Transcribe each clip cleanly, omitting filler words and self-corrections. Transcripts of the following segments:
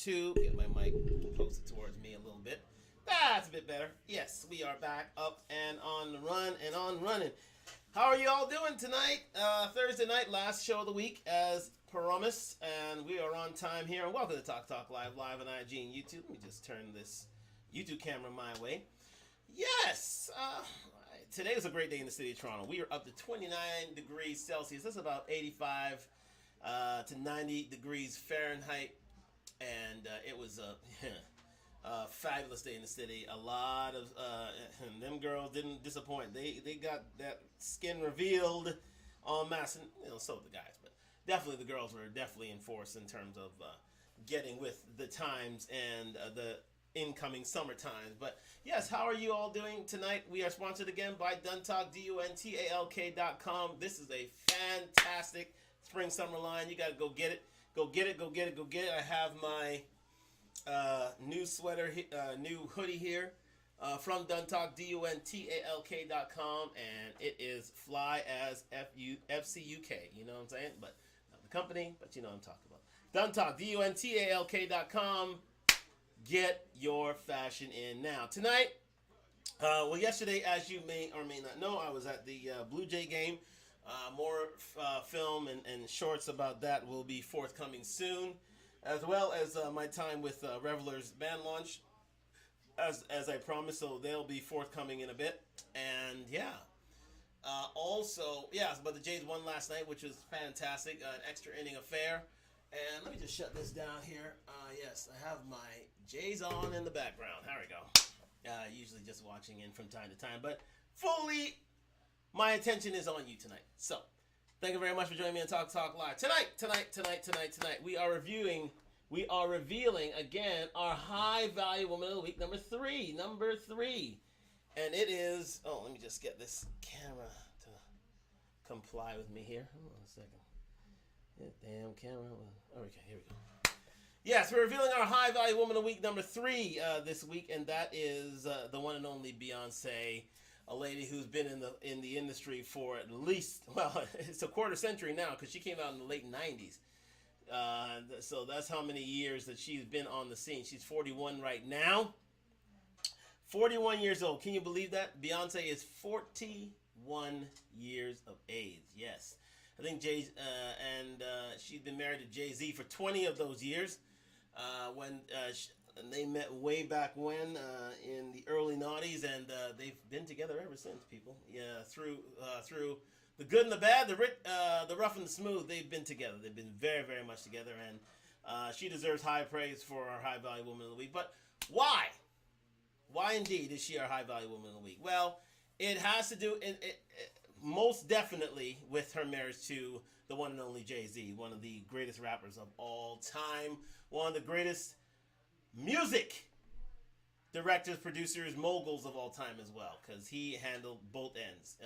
2. Get my mic posted towards me a little bit. That's a bit better. Yes, we are back up and on the run and on running. How are you all doing tonight? Thursday night, last show of the week as promised, and we are on time here. And welcome to Talk Live on IG and YouTube. Let me just turn this YouTube camera my way. Yes, today was a great day in the city of Toronto. We are up to 29 degrees Celsius. That's about 85 to 90 degrees Fahrenheit, and it was a fabulous day in the city. A lot of them girls didn't disappoint. They got that skin revealed en masse, and so did the guys. But definitely the girls were definitely in force in terms of getting with the times and the incoming summer times. But yes, how are you all doing tonight? We are sponsored again by Duntalk, DUNTALK.com. This is a fantastic spring summer line. You got to go get it. Go get it. Go get it. Go get it. I have my new sweater, new hoodie here from Duntalk, DUNTALK.com, and it is fly as FCUK. You know what I'm saying? But not the company, but you know what I'm talking about. Duntalk, DUNTALK.com. Get your fashion in now. Tonight, yesterday, as you may or may not know, I was at the Blue Jay game. More film and shorts about that will be forthcoming soon, as well as my time with Revelers band launch, as I promised. So they'll be forthcoming in a bit. And yeah, but the Jays won last night, which was fantastic. An extra inning affair. And let me just shut this down here. Yes, I have my Jays on in the background. There we go. Usually just watching in from time to time, but fully my attention is on you tonight. So, thank you very much for joining me on Talk Live. Tonight, we are revealing again our high value woman of the week, number three. And it is, let me just get this camera to comply with me here. Hold on a second. Damn camera. Okay, here we go. Yes, we're revealing our high value woman of the week number 3 this week, and that is the one and only Beyonce, a lady who's been in the industry for at least, it's a quarter century now, because she came out in the late 90s. So that's how many years that she's been on the scene. She's 41 right now. 41 years old. Can you believe that? Beyonce is 41 years of age. Yes. I think she's been married to Jay-Z for 20 of those years. When they met way back when in the early '90s, and they've been together ever since. People, yeah, through the good and the bad, the rough and the smooth, they've been together. They've been very, very much together, and she deserves high praise for our high value woman of the week. But why? Why indeed is she our high value woman of the week? Well, it has to do most definitely with her marriage to the one and only Jay-Z, one of the greatest rappers of all time, one of the greatest music directors, producers, moguls of all time as well, because he handled both ends.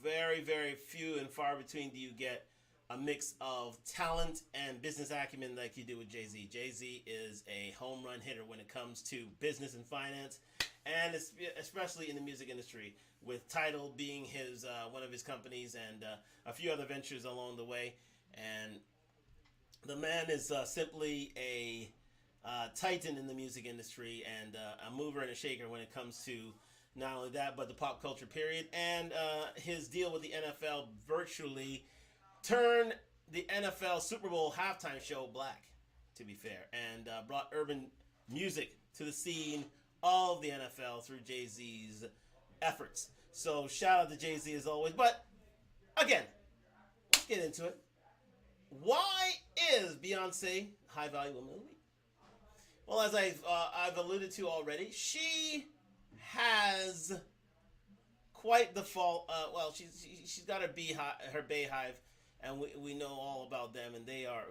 Very, very few and far between do you get a mix of talent and business acumen like you do with Jay-Z. Jay-Z is a home run hitter when it comes to business and finance, and especially in the music industry, with Tidal being his one of his companies, and a few other ventures along the way. And the man is simply a titan in the music industry, and a mover and a shaker when it comes to not only that, but the pop culture period. And his deal with the NFL virtually turned the NFL Super Bowl halftime show black, to be fair, and brought urban music to the scene of the NFL through Jay-Z's efforts. So shout out to Jay-Z as always. But again, let's get into it. Why is Beyonce high value woman of the week? Well, as I've alluded to already, she has quite the fault. She's got her Bayhive, and we know all about them, and they are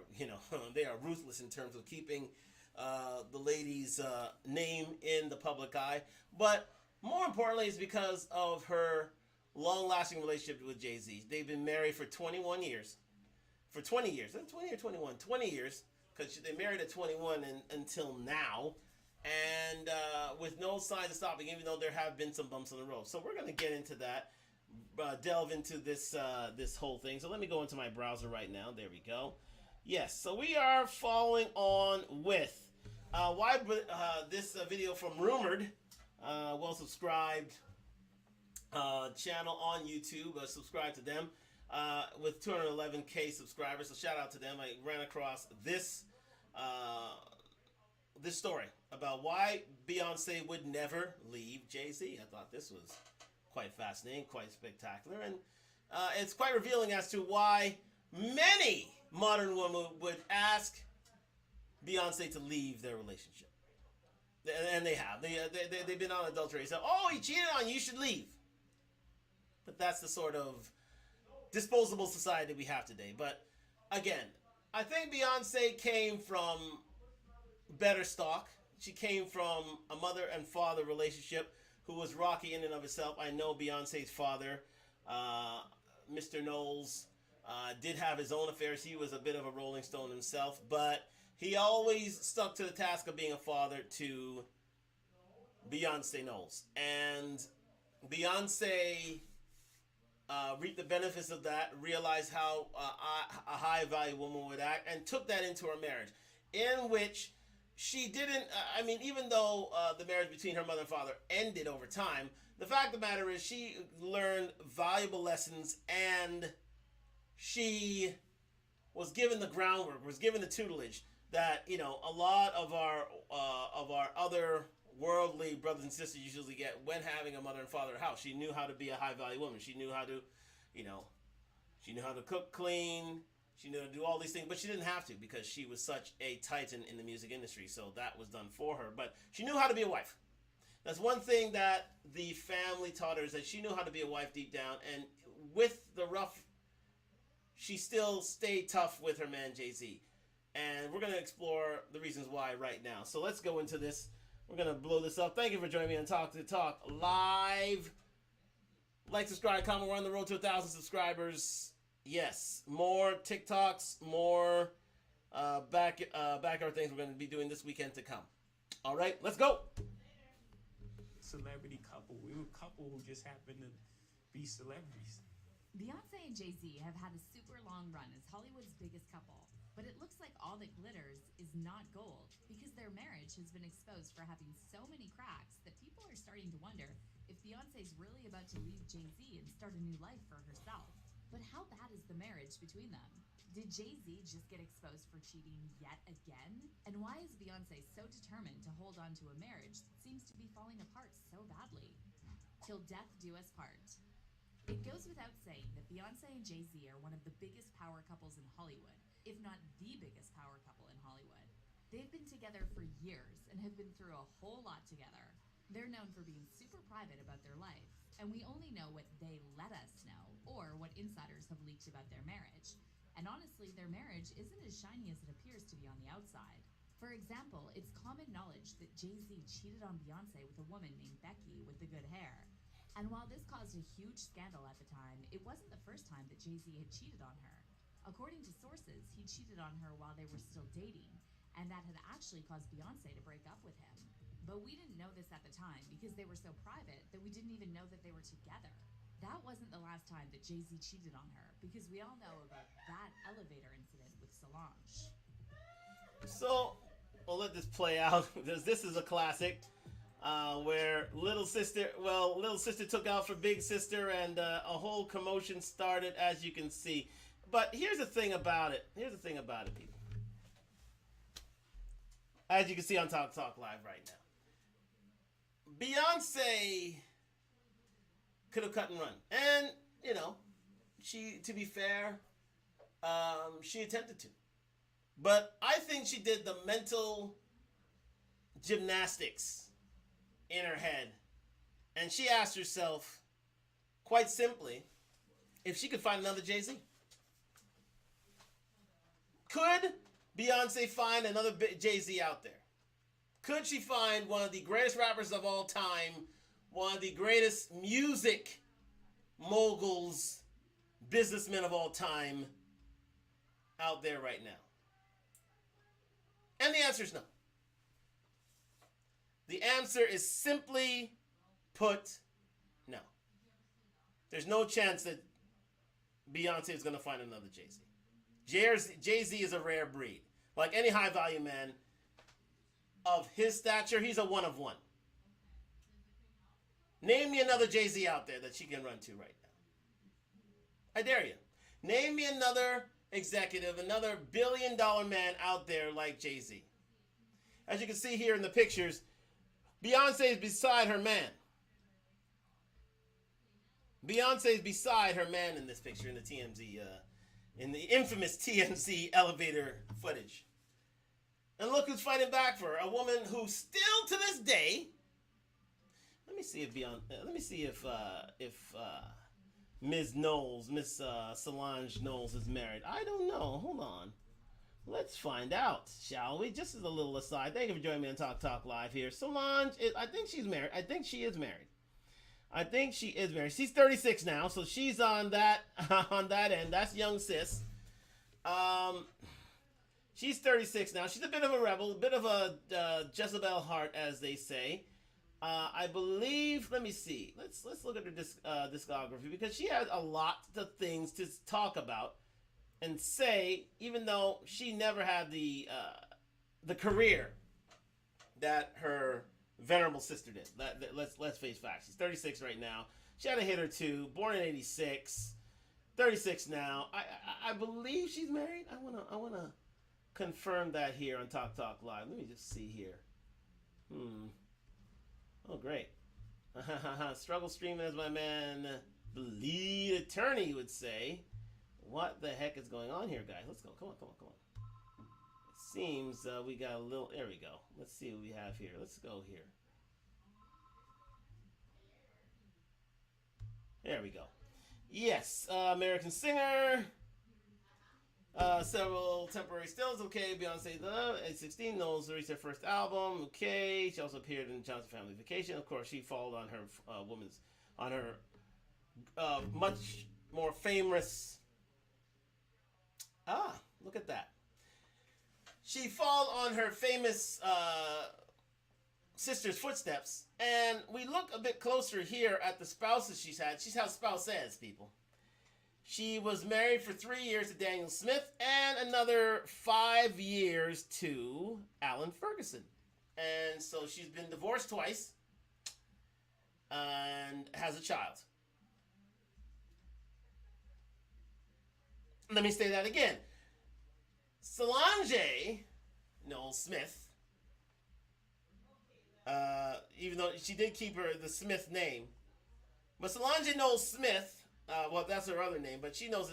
they are ruthless in terms of keeping the lady's name in the public eye. But more importantly, it's because of her long-lasting relationship with Jay-Z. They've been married for 21 years. For 20 years. 20 or 21? 20 years, because they married at 21 until now. And with no signs of stopping, even though there have been some bumps on the road. So we're going to get into that, delve into this whole thing. So let me go into my browser right now. There we go. Yes, so we are following on with why this video from Rumored, well subscribed channel on YouTube. Subscribe to them with 211K subscribers. So shout out to them. I ran across uh, this story about why Beyonce would never leave Jay-Z. I thought this was quite fascinating, quite spectacular, and it's quite revealing as to why many modern women would ask Beyonce to leave their relationship. And they have. They've been on adultery. So, oh, he cheated on you, you should leave. But that's the sort of disposable society we have today. But again, I think Beyonce came from better stock. She came from a mother and father relationship who was rocky in and of itself. I know Beyonce's father, Mr. Knowles, did have his own affairs. He was a bit of a Rolling Stone himself, but he always stuck to the task of being a father to Beyonce Knowles. And Beyonce reaped the benefits of that, realized how a high-value woman would act, and took that into her marriage, in which she didn't, even though the marriage between her mother and father ended over time, the fact of the matter is she learned valuable lessons, and she was given the groundwork, was given the tutelage that, a lot of our other worldly brothers and sisters usually get when having a mother and father house. She knew how to be a high-value woman. She knew how to, she knew how to cook, clean. She knew how to do all these things, but she didn't have to because she was such a titan in the music industry, so that was done for her. But she knew how to be a wife. That's one thing that the family taught her, is that she knew how to be a wife deep down, and with the rough, she still stayed tough with her man, Jay-Z. And we're going to explore the reasons why right now. So let's go into this. We're going to blow this up. Thank you for joining me on Talk to Talk Live. Like, subscribe, comment. We're on the road to 1,000 subscribers. Yes, more TikToks, more backyard things we're going to be doing this weekend to come. All right, let's go. Celebrity couple. We were a couple who just happened to be celebrities. Beyonce and Jay-Z have had a super long run as Hollywood's biggest couple. But it looks like all that glitters is not gold, because their marriage has been exposed for having so many cracks that people are starting to wonder if Beyonce's really about to leave Jay-Z and start a new life for herself. But how bad is the marriage between them? Did Jay-Z just get exposed for cheating yet again? And why is Beyonce so determined to hold on to a marriage that seems to be falling apart so badly? Till death do us part. It goes without saying that Beyonce and Jay-Z are one of the biggest power couples in Hollywood, if not the biggest power couple in Hollywood. They've been together for years and have been through a whole lot together. They're known for being super private about their life, and we only know what they let us know, or what insiders have leaked about their marriage. And honestly, their marriage isn't as shiny as it appears to be on the outside. For example, it's common knowledge that Jay-Z cheated on Beyonce with a woman named Becky with the good hair. And while this caused a huge scandal at the time, it wasn't the first time that Jay-Z had cheated on her. According to sources, he cheated on her while they were still dating, and that had actually caused Beyonce to break up with him. But we didn't know this at the time because they were so private that we didn't even know that they were together. That wasn't the last time that Jay-Z cheated on her, because we all know about that elevator incident with Solange. So, we'll let this play out, because this is a classic. Where little sister took out for big sister, and a whole commotion started, as you can see. But here's the thing about it. People. As you can see on Talk Live right now, Beyonce could have cut and run, and she, to be fair, she attempted to, but I think she did the mental gymnastics in her head, and she asked herself, quite simply, if she could find another Jay-Z. Could Beyonce find another Jay-Z out there? Could she find one of the greatest rappers of all time, one of the greatest music moguls, businessmen of all time out there right now? And the answer is no. The answer is simply put, no. There's no chance that Beyonce is going to find another Jay-Z. Jay-Z is a rare breed. Like any high-value man of his stature, he's a one of one. Name me another Jay-Z out there that she can run to right now. I dare you. Name me another executive, another billion-dollar man out there like Jay-Z. As you can see here in the pictures, Beyonce is beside her man. Beyonce is beside her man in this picture in the TMZ, in the infamous TMZ elevator footage. And look who's fighting back for her, a woman who still to this day. Let me see if Ms. Knowles, Miss Solange Knowles is married. I don't know. Hold on. Let's find out, shall we? Just as a little aside. Thank you for joining me on Talk Live here. Solange, I think she's married. I think she is married. She's 36 now, so she's on that end. That's young sis. She's 36 now. She's a bit of a rebel, a bit of a Jezebel heart, as they say. I believe. Let me see. Let's look at her discography, because she has a lot of things to talk about and say, even though she never had the career that her venerable sister did. Let's face facts. She's 36 right now. She had a hit or two. Born in '86. 36 now. I believe she's married. I wanna confirm that here on Talk Live. Let me just see here. Oh, great. Struggle streaming, as my man, the lead attorney, would say. What the heck is going on here, guys? Let's go. Come on. It seems we got a little... There we go. Let's see what we have here. Let's go here. There we go. Yes, American singer. Several temporary stills. Okay, Beyonce, at 16, Knowles released her first album. Okay, she also appeared in Johnson Family Vacation. Of course, she followed on her much more famous. Look at that. She followed on her famous sister's footsteps, and we look a bit closer here at the spouses she's had. She's had spouses, people. She was married for 3 years to Daniel Smith and another 5 years to Alan Ferguson. And so she's been divorced twice and has a child. Let me say that again. Solange Knowles Smith, even though she did keep the Smith name, but Solange Knowles Smith, well, that's her other name, but she's known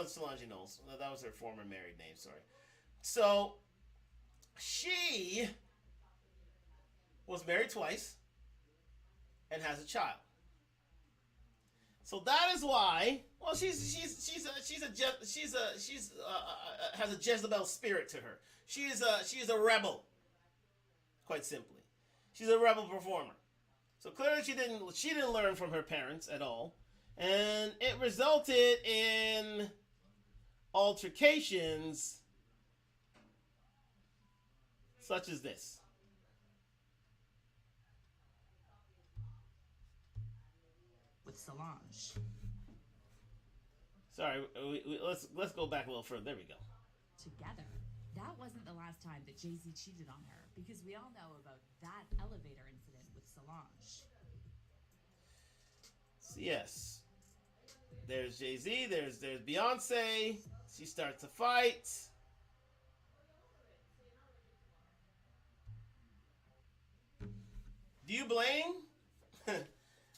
as Solange Knowles. That was her former married name, sorry. So, she was married twice and has a child. So that is why, well, she has a Jezebel spirit to her. She is a rebel, quite simply. She's a rebel performer. So clearly she didn't learn from her parents at all. And it resulted in altercations such as this. With Solange. Sorry, let's go back a little further. There we go. Together. That wasn't the last time that Jay-Z cheated on her, because we all know about that elevator incident with Solange. So yes. There's Jay-Z, there's Beyonce. She starts a fight. Do you blame?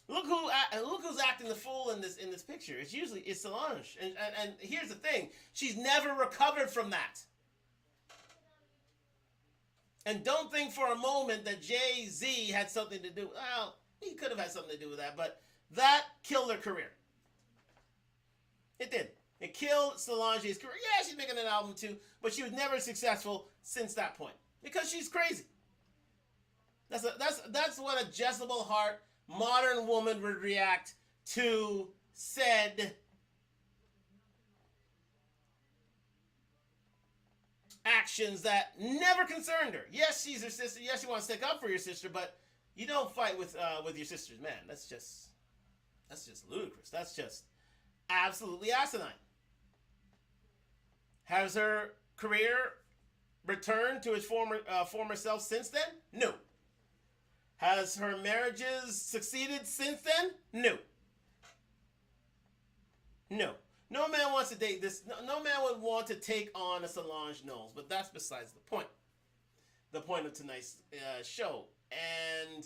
Look who's acting the fool in this picture. It's Solange. And here's the thing. She's never recovered from that. And don't think for a moment that Jay-Z had something to do. Well, he could have had something to do with that, but that killed her career. It did. It killed Solange's career. Yeah, she's making an album too, but she was never successful since that point because she's crazy. That's what a Jezebel heart modern woman would react to said actions that never concerned her. Yes, she's her sister. Yes, she wants to stick up for your sister, but you don't fight with your sister's man. That's just ludicrous. That's just absolutely asinine. Has her career returned to its former self since then? No. Has her marriages succeeded since then? No. No. No man wants to date this. No man would want to take on a Solange Knowles, but that's besides the point. The point of tonight's show. And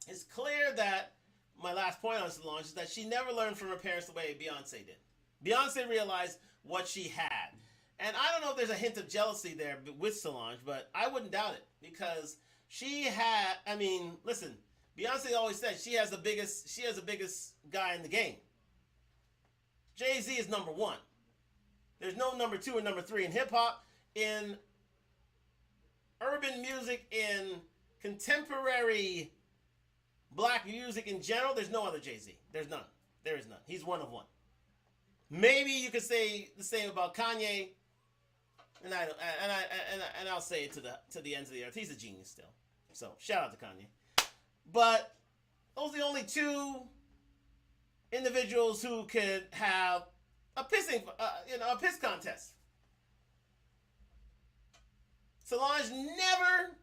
it's clear that my last point on Solange is that she never learned from her parents the way Beyonce did. Beyonce realized what she had. And I don't know if there's a hint of jealousy there with Solange, but I wouldn't doubt it because she had, I mean, listen, Beyonce always said she has the biggest guy in the game. Jay-Z is number one. There's no number two or number three in hip-hop, in urban music, in contemporary black music in general. There's no other Jay-Z. There's none. There is none. He's one of one. Maybe you could say the same about Kanye, and I'll say it to the ends of the earth. He's a genius still. So shout out to Kanye. But those are the only two individuals who could have a piss contest. Solange never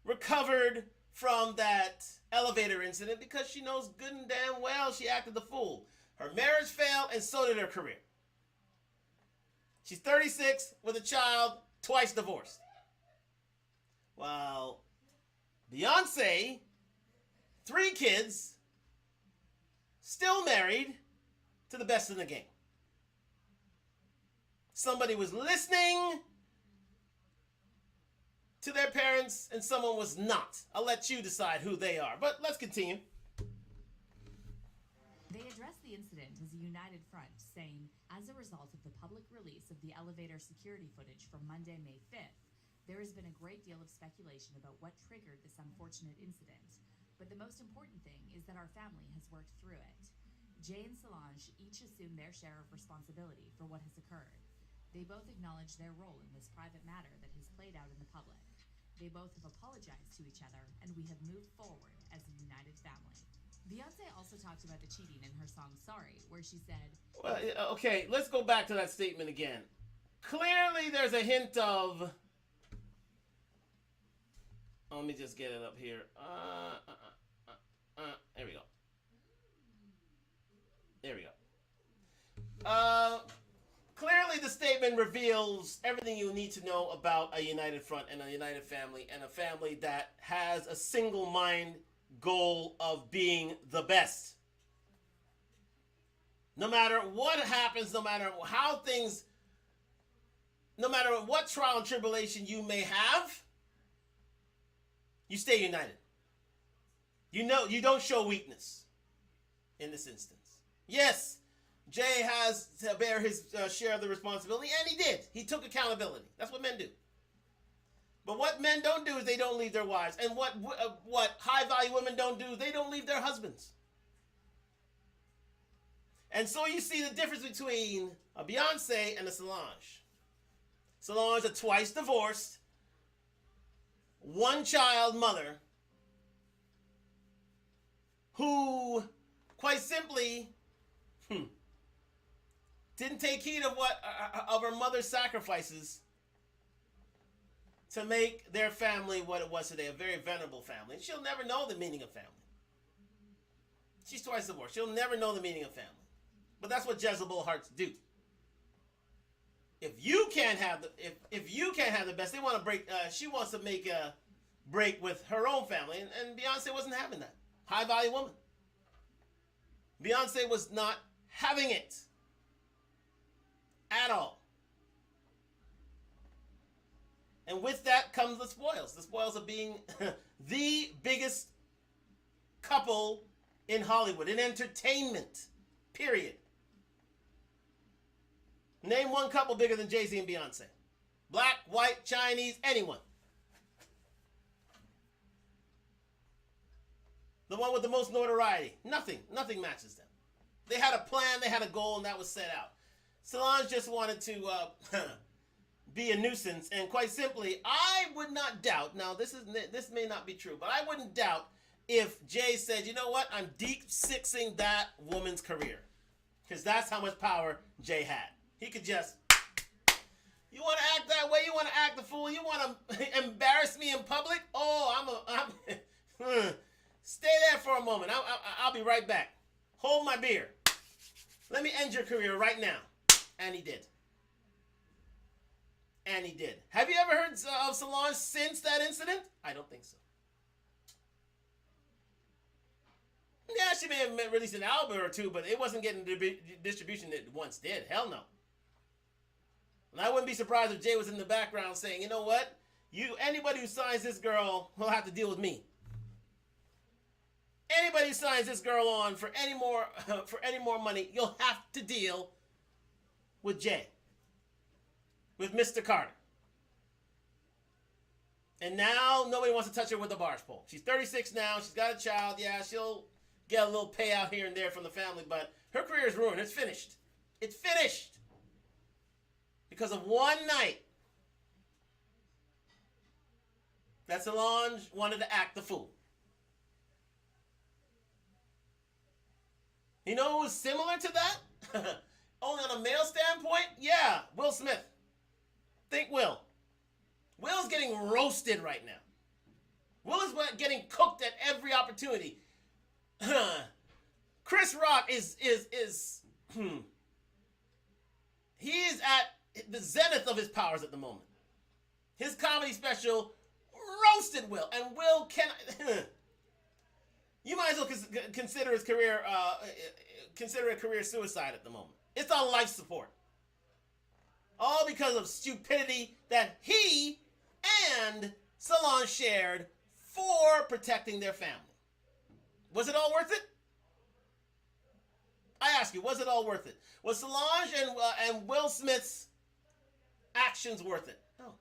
recovered from that elevator incident because she knows good and damn well she acted the fool. Her marriage failed, and so did her career. She's 36 with a child, twice divorced. While Beyonce, 3 kids, still married to the best in the game. Somebody was listening to their parents and someone was not. I'll let you decide who they are. But let's continue. They addressed the incident as a united front, saying, as a result of the public release of the elevator security footage from Monday, May 5th, there has been a great deal of speculation about what triggered this unfortunate incident. But the most important thing is that our family has worked through it. Jay and Solange each assume their share of responsibility for what has occurred. They both acknowledge their role in this private matter that has played out in the public. They both have apologized to each other, and we have moved forward as a united family. Beyonce also talked about the cheating in her song Sorry, where she said, well, okay, let's go back to that statement again. Clearly there's a hint of... let me just get it up here. There we go. There we go. Clearly the statement reveals everything you need to know about a united front and a united family, and a family that has a single mind goal of being the best. No matter what happens, no matter how things, no matter what trial and tribulation you may have, you stay united. You know, you don't show weakness in this instance. Yes, Jay has to bear his share of the responsibility, and he did. He took accountability. That's what men do. But what men don't do is they don't leave their wives. And what high-value women don't do, they don't leave their husbands. And so you see the difference between a Beyonce and a Solange. Solange, a twice divorced, one-child mother who, quite simply, didn't take heed of her mother's sacrifices to make their family what it was today, a very venerable family. And she'll never know the meaning of family. She's twice divorced. She'll never know the meaning of family. But that's what Jezebel hearts do. If you can't have the best, they want to break. She wants to make a break with her own family, and Beyonce wasn't having that. High value woman. Beyonce was not having it at all. And with that comes the spoils. The spoils of being the biggest couple in Hollywood, in entertainment, period. Name one couple bigger than Jay-Z and Beyonce. Black, white, Chinese, anyone. The one with the most notoriety. Nothing matches them. They had a plan, they had a goal, and that was set out. Solange just wanted to be a nuisance, and quite simply, I would not doubt, now this may not be true, but I wouldn't doubt if Jay said, you know what, I'm deep-sixing that woman's career. Because that's how much power Jay had. He could just You want to act that way? You want to act the fool? You want to embarrass me in public? Oh, I'm stay there for a moment. I'll be right back. Hold my beer. Let me end your career right now. And he did. And he did. Have you ever heard of Solange since that incident? I don't think so. Yeah, she may have released an album or two, but it wasn't getting the distribution it once did. Hell no. And I wouldn't be surprised if Jay was in the background saying, you know what? Anybody who signs this girl will have to deal with me. Anybody who signs this girl on for any more money, you'll have to deal with Jay. With Mr. Carter. And now nobody wants to touch her with a barge pole. She's 36 now. She's got a child. Yeah, she'll get a little payout here and there from the family, but her career is ruined. It's finished. It's finished. Because of one night that Solange wanted to act the fool. You know who was similar to that? Only on a male standpoint? Yeah, Will Smith. Think Will. Will's getting roasted right now. Will is getting cooked at every opportunity. Chris Rock is he is at the zenith of his powers at the moment. His comedy special roasted Will, and Will can. You might as well consider his career consider a career suicide at the moment. It's on life support. All because of stupidity that he and Solange shared for protecting their family. Was it all worth it? I ask you, was it all worth it? Was Solange and Will Smith's actions worth it? No.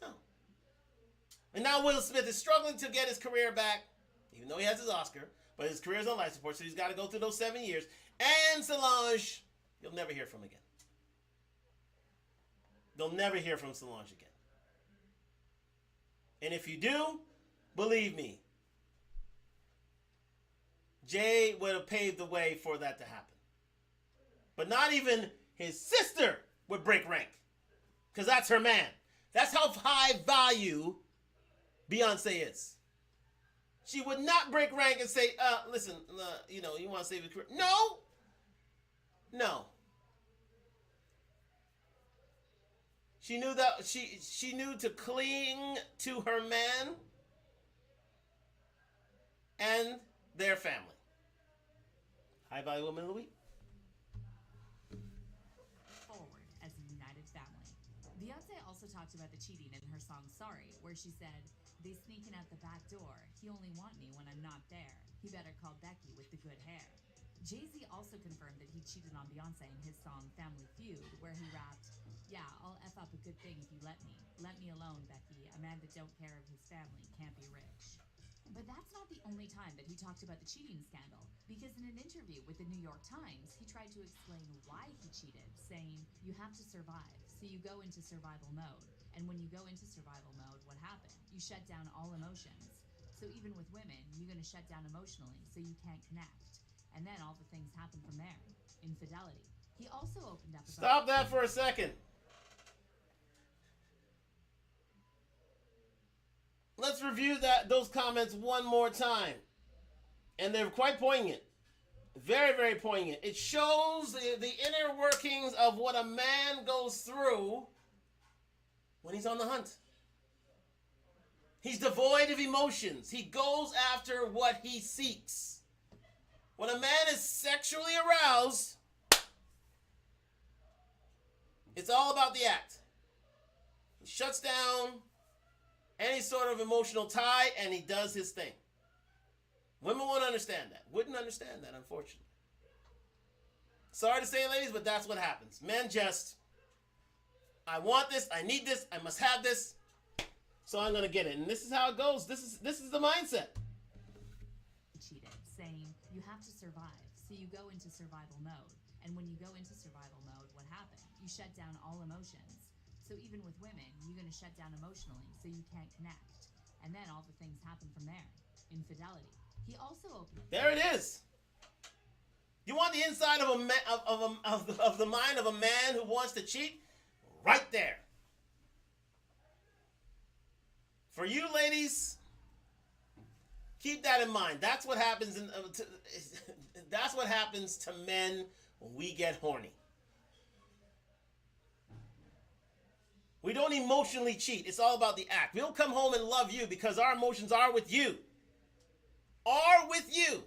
No. And now Will Smith is struggling to get his career back, even though he has his Oscar, but his career is on life support, so he's got to go through those 7 years. And Solange, you'll never hear from again. They'll never hear from Solange again. And if you do, believe me, Jay would have paved the way for that to happen. But not even his sister would break rank. Because that's her man. That's how high value Beyonce is. She would not break rank and say, listen, you want to save your career. No. No. She knew that she knew to cling to her man and their family. High value woman of the week. Forward as a united family. Beyonce also talked about the cheating in her song Sorry, where she said, "They sneaking out the back door. He only want me when I'm not there. He better call Becky with the good hair." Jay-Z also confirmed that he cheated on Beyonce in his song Family Feud, where he rapped, "Yeah, I'll F up a good thing if you let me. Let me alone, Becky. A man that don't care of his family can't be rich." But that's not the only time that he talked about the cheating scandal, because in an interview with the New York Times, he tried to explain why he cheated, saying, "You have to survive, so you go into survival mode. And when you go into survival mode, what happened? You shut down all emotions. So even with women, you're going to shut down emotionally, so you can't connect. And then all the things happen from there. Infidelity." He also opened up about... Stop that for a second. Let's review those comments one more time. And they're quite poignant. Very, very poignant. It shows the inner workings of what a man goes through when he's on the hunt. He's devoid of emotions. He goes after what he seeks. When a man is sexually aroused, it's all about the act. He shuts down any sort of emotional tie, and he does his thing. Women won't understand that. Wouldn't understand that, unfortunately. Sorry to say, ladies, but that's what happens. Men just, I want this, I need this, I must have this, so I'm going to get it. And this is how it goes. This is the mindset. Cheated, saying, "You have to survive, so you go into survival mode. And when you go into survival mode, what happened? You shut down all emotions. So even with women, you're going to shut down emotionally, so you can't connect. And then all the things happen from there. Infidelity." He also opened... There it is. You want the inside of the mind of a man who wants to cheat? right there. For you ladies, keep that in mind. That's what happens that's what happens to men when we get horny. We don't emotionally cheat. It's all about the act. We'll come home and love you because our emotions are with you. Are with you.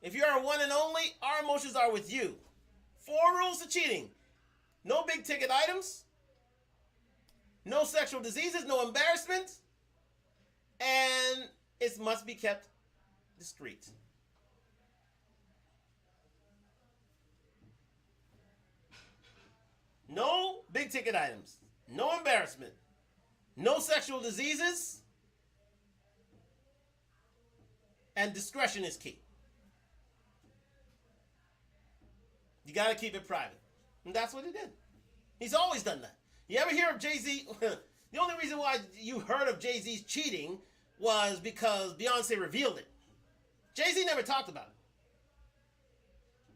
If you're our one and only, our emotions are with you. 4 rules to cheating. No big ticket items. No sexual diseases. No embarrassment. And it must be kept discreet. No big ticket items. No embarrassment. No sexual diseases. And discretion is key. You got to keep it private. And that's what he did. He's always done that. You ever hear of Jay-Z? The only reason why you heard of Jay-Z's cheating was because Beyonce revealed it. Jay-Z never talked about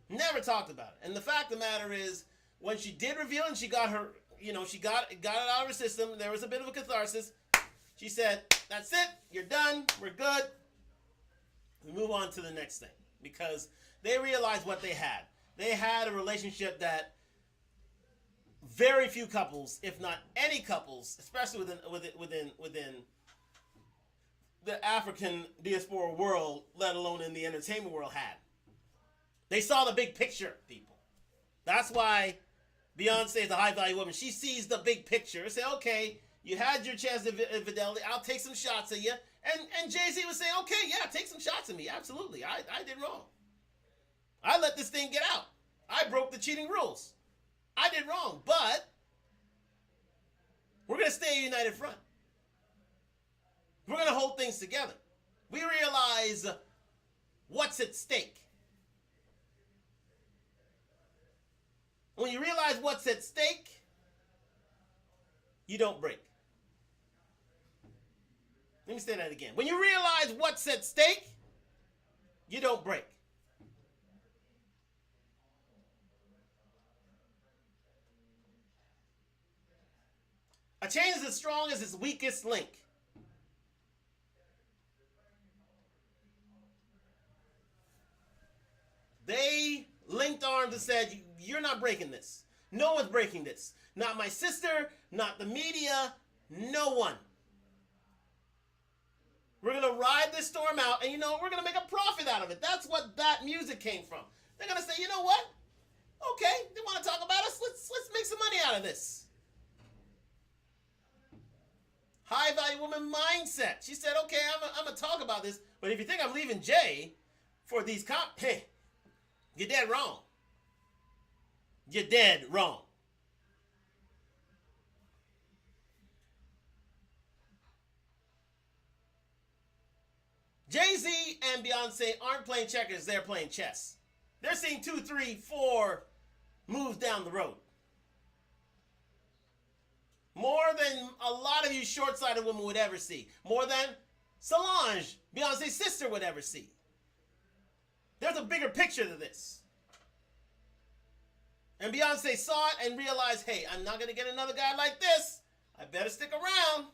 it. Never talked about it. And the fact of the matter is, when she did reveal it and she got her, she got it out of her system, there was a bit of a catharsis. She said, that's it, you're done, we're good. We move on to the next thing. Because they realized what they had. They had a relationship that very few couples, if not any couples, especially within the African diaspora world, let alone in the entertainment world, had. They saw the big picture, people. That's why Beyonce is a high-value woman. She sees the big picture. Say, okay, you had your chance of infidelity. I'll take some shots at you. And Jay-Z would say, okay, yeah, take some shots at me. Absolutely. I did wrong. I let this thing get out. I broke the cheating rules. I did wrong, but we're going to stay a united front. We're going to hold things together. We realize what's at stake. When you realize what's at stake, you don't break. Let me say that again. When you realize what's at stake, you don't break. A chain is as strong as its weakest link. They linked arms and said, you're not breaking this. No one's breaking this. Not my sister, not the media, no one. We're going to ride this storm out, and we're going to make a profit out of it. That's what that music came from. They're going to say, you know what? Okay, they want to talk about us. Let's make some money out of this. High value woman mindset. She said, okay, I'm going to talk about this, but if you think I'm leaving Jay for these hey, you're dead wrong. You're dead wrong. Jay-Z and Beyonce aren't playing checkers, they're playing chess. They're seeing 2, 3, 4 moves down the road. More than a lot of you short-sighted women would ever see. More than Solange, Beyonce's sister, would ever see. There's a bigger picture to this. And Beyonce saw it and realized, hey, I'm not going to get another guy like this. I better stick around.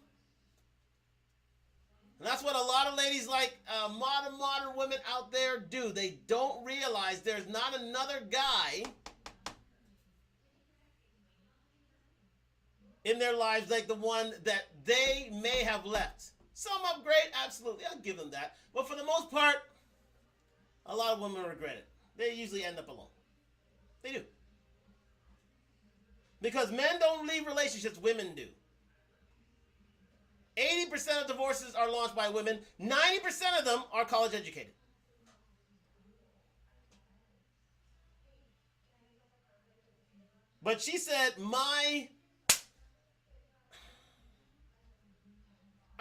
And that's what a lot of ladies like modern women out there do. They don't realize there's not another guy in their lives like the one that they may have left. Some upgrade, absolutely, I'll give them that. But for the most part, a lot of women regret it. They usually end up alone. They do. Because men don't leave relationships, women do. 80% of divorces are launched by women. 90% of them are college educated. But she said,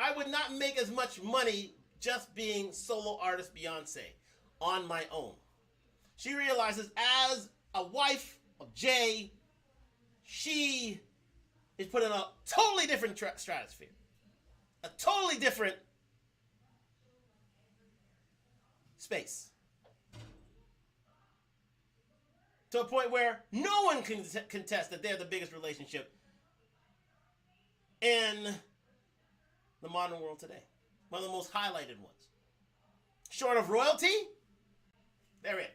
I would not make as much money just being solo artist Beyonce on my own. She realizes as a wife of Jay, she is put in a totally different stratosphere. A totally different space. To a point where no one can contest that they're the biggest relationship in the modern world today. One of the most highlighted ones. Short of royalty, they're it.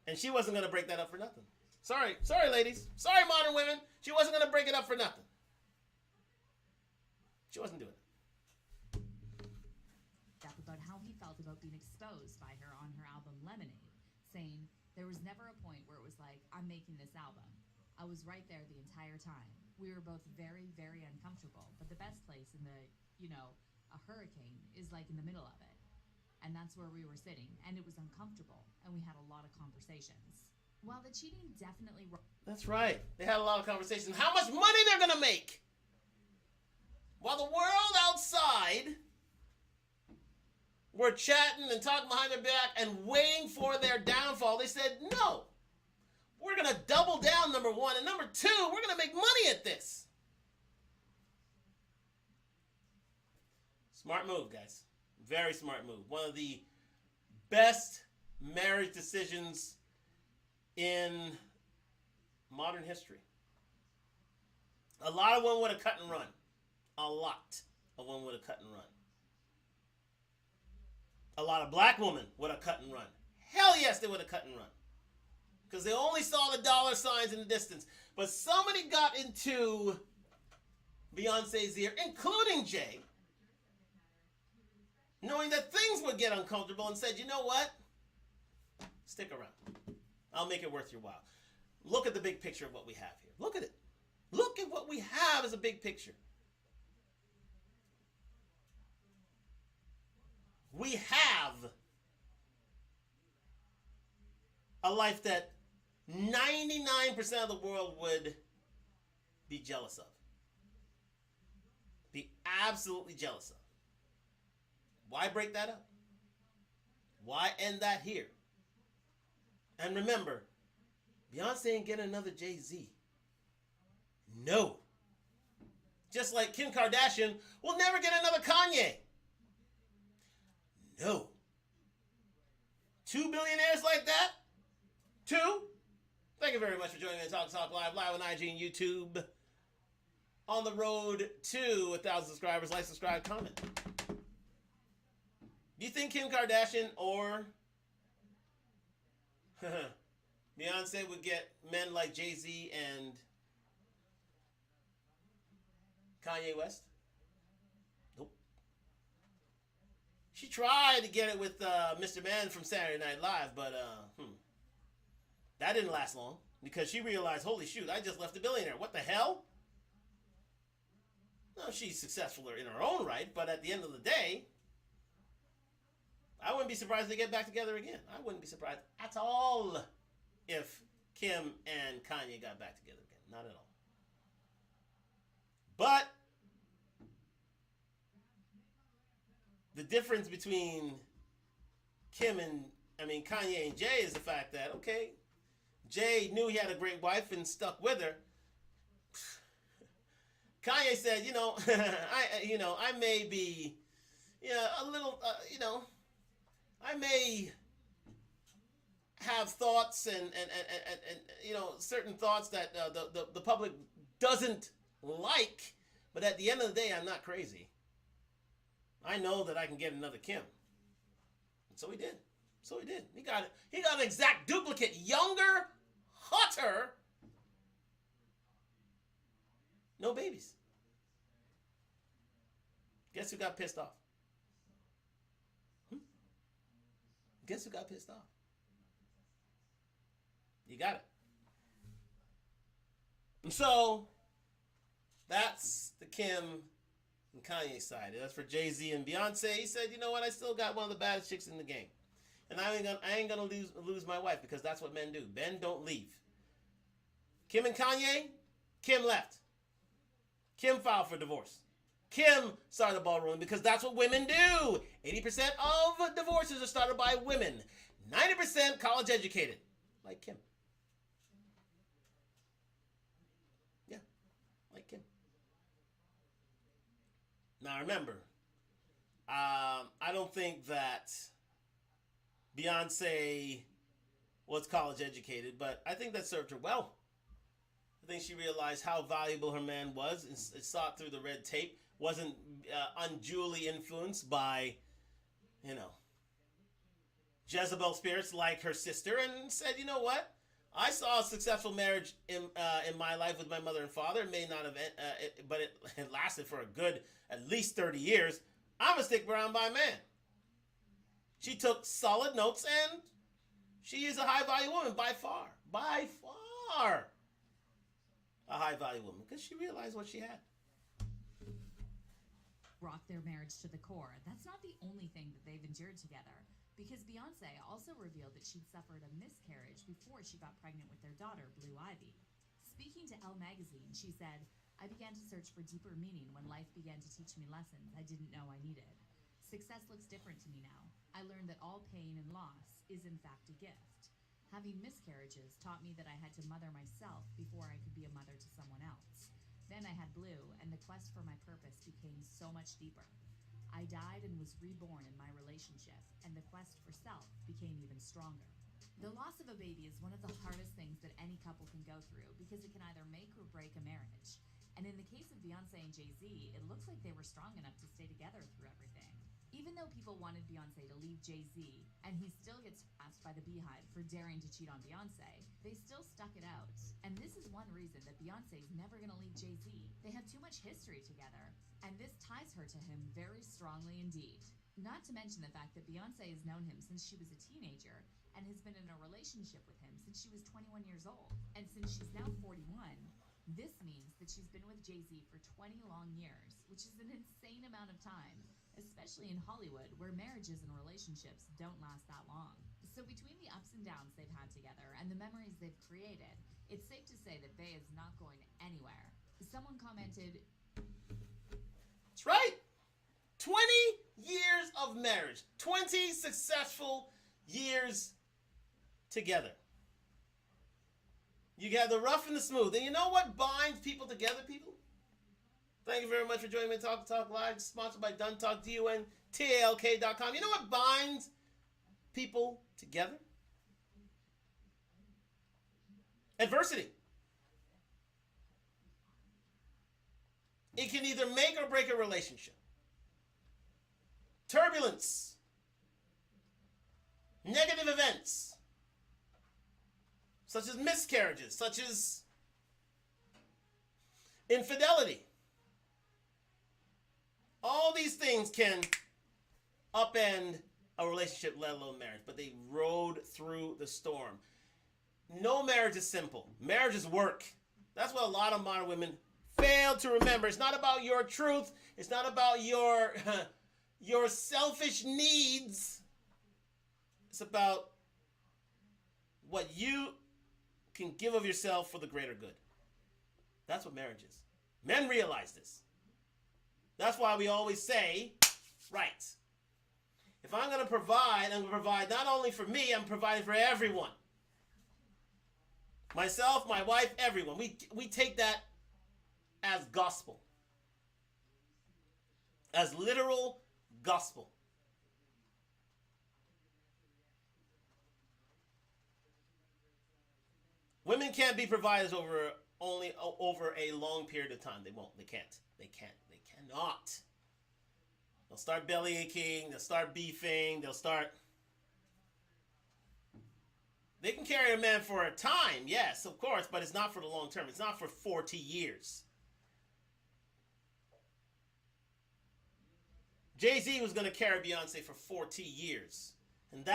And she wasn't going to break that up for nothing. Sorry, ladies. Sorry, modern women. She wasn't going to break it up for nothing. She wasn't doing it. About how he felt about being exposed by her on her album Lemonade, saying, "There was never a point where it was like, I'm making this album. I was right there the entire time. We were both very, very uncomfortable, but the best place in the, a hurricane is like in the middle of it. And that's where we were sitting, and it was uncomfortable, and we had a lot of conversations." While the cheating definitely... That's right. They had a lot of conversations. How much money they're going to make? While the world outside were chatting and talking behind their back and waiting for their downfall, they said, no. We're going to double down, number one. And number two, we're going to make money at this. Smart move, guys. Very smart move. One of the best marriage decisions in modern history. A lot of women would have cut and run. A lot of women would have cut and run. A lot of black women would have cut and run. Hell yes, they would have cut and run. Because they only saw the dollar signs in the distance. But somebody got into Beyonce's ear, including Jay, knowing that things would get uncomfortable, and said, you know what? Stick around. I'll make it worth your while. Look at the big picture of what we have here. Look at it. Look at what we have as a big picture. We have a life that 99% of the world would be jealous of. Be absolutely jealous of. Why break that up? Why end that here? And remember, Beyonce ain't getting another Jay-Z. No. Just like Kim Kardashian will never get another Kanye. No. 2 billionaires like that? 2? Thank you very much for joining me on Talk Live on IG and YouTube. On the road to 1,000 subscribers. Like, subscribe, comment. Do you think Kim Kardashian or Beyonce would get men like Jay-Z and Kanye West? Nope. She tried to get it with Mr. Man from Saturday Night Live, but that didn't last long because she realized, holy shoot, I just left a billionaire. What the hell? No, she's successful in her own right, but at the end of the day, I wouldn't be surprised if they get back together again. I wouldn't be surprised at all if Kim and Kanye got back together again. Not at all. But the difference between Kanye and Jay is the fact that, okay, Jay knew he had a great wife and stuck with her. Kanye said, I may be, a little, I may have thoughts and certain thoughts that the public doesn't like, but at the end of the day, I'm not crazy. I know that I can get another Kim. And so he did. He got it. He got an exact duplicate, younger, hotter, no babies. Guess who got pissed off? Guess who got pissed off? You got it. And so, that's the Kim and Kanye side. As for Jay-Z and Beyonce, he said, you know what, I still got one of the baddest chicks in the game. And I ain't gonna lose my wife because that's what men do. Men don't leave. Kim and Kanye, Kim left. Kim filed for divorce. Kim started the ball rolling because that's what women do. 80% of divorces are started by women. 90% college educated, like Kim. Yeah, like Kim. Now remember, I don't think that Beyonce was college educated, but I think that served her well. I think she realized how valuable her man was and saw it through the red tape, wasn't unduly influenced by, Jezebel spirits like her sister, and said, you know what? I saw a successful marriage in my life with my mother and father. It may not have, but it lasted for a good at least 30 years. I'm going to stick around by a man. She took solid notes, and she is a high-value woman by far. By far. A high-value woman, because she realized what she had. Rock their marriage to the core. That's not the only thing that they've endured together, because Beyonce also revealed that she'd suffered a miscarriage before she got pregnant with their daughter, Blue Ivy. Speaking to Elle magazine, she said, "I began to search for deeper meaning when life began to teach me lessons I didn't know I needed. Success looks different to me now. I learned that all pain and loss is in fact a gift. Having miscarriages taught me that I had to mother myself before I could be a mother to someone else. Then I had Blue, and the quest for my purpose became so much deeper. I died and was reborn in my relationship, and the quest for self became even stronger." The loss of a baby is one of the hardest things that any couple can go through, because it can either make or break a marriage. And in the case of Beyonce and Jay-Z, it looks like they were strong enough to stay together through everything. Even though people wanted Beyonce to leave Jay-Z, and he still gets asked by the Beehive for daring to cheat on Beyonce, they still stuck it out. And this is one reason that Beyonce's never going to leave Jay-Z. They have too much history together, and this ties her to him very strongly indeed. Not to mention the fact that Beyonce has known him since she was a teenager and has been in a relationship with him since she was 21 years old. And since she's now 41, this means that she's been with Jay-Z for 20 long years, which is an insane amount of time, especially in Hollywood, where marriages and relationships don't last that long. So between the ups and downs they've had together and the memories they've created, it's safe to say that Bey is not going anywhere. Someone commented, That's right. 20 years of marriage. 20 successful years together. You got the rough and the smooth. And you know what binds people together, people? Thank you very much for joining me on Talk Talk Live, sponsored by DunTalk, DUNTALK.com. You know what binds people together? Adversity. It can either make or break a relationship. Turbulence. Negative events. Such as miscarriages, such as infidelity. All these things can upend a relationship, let alone marriage, but they rode through the storm. No marriage is simple. Marriage is work. That's what a lot of modern women fail to remember. It's not about your truth. It's not about your selfish needs. It's about what you can give of yourself for the greater good. That's what marriage is. Men realize this. That's why we always say, right, if I'm going to provide, I'm going to provide not only for me, I'm providing for everyone. Myself, my wife, everyone. We take that as gospel. As literal gospel. Women can't be providers over a long period of time. They won't. They can't. They cannot. They'll start belly aching. They'll start beefing. They can carry a man for a time, yes, of course, but it's not for the long term. It's not for 40 years. Jay-Z was going to carry Beyonce for 40 years. And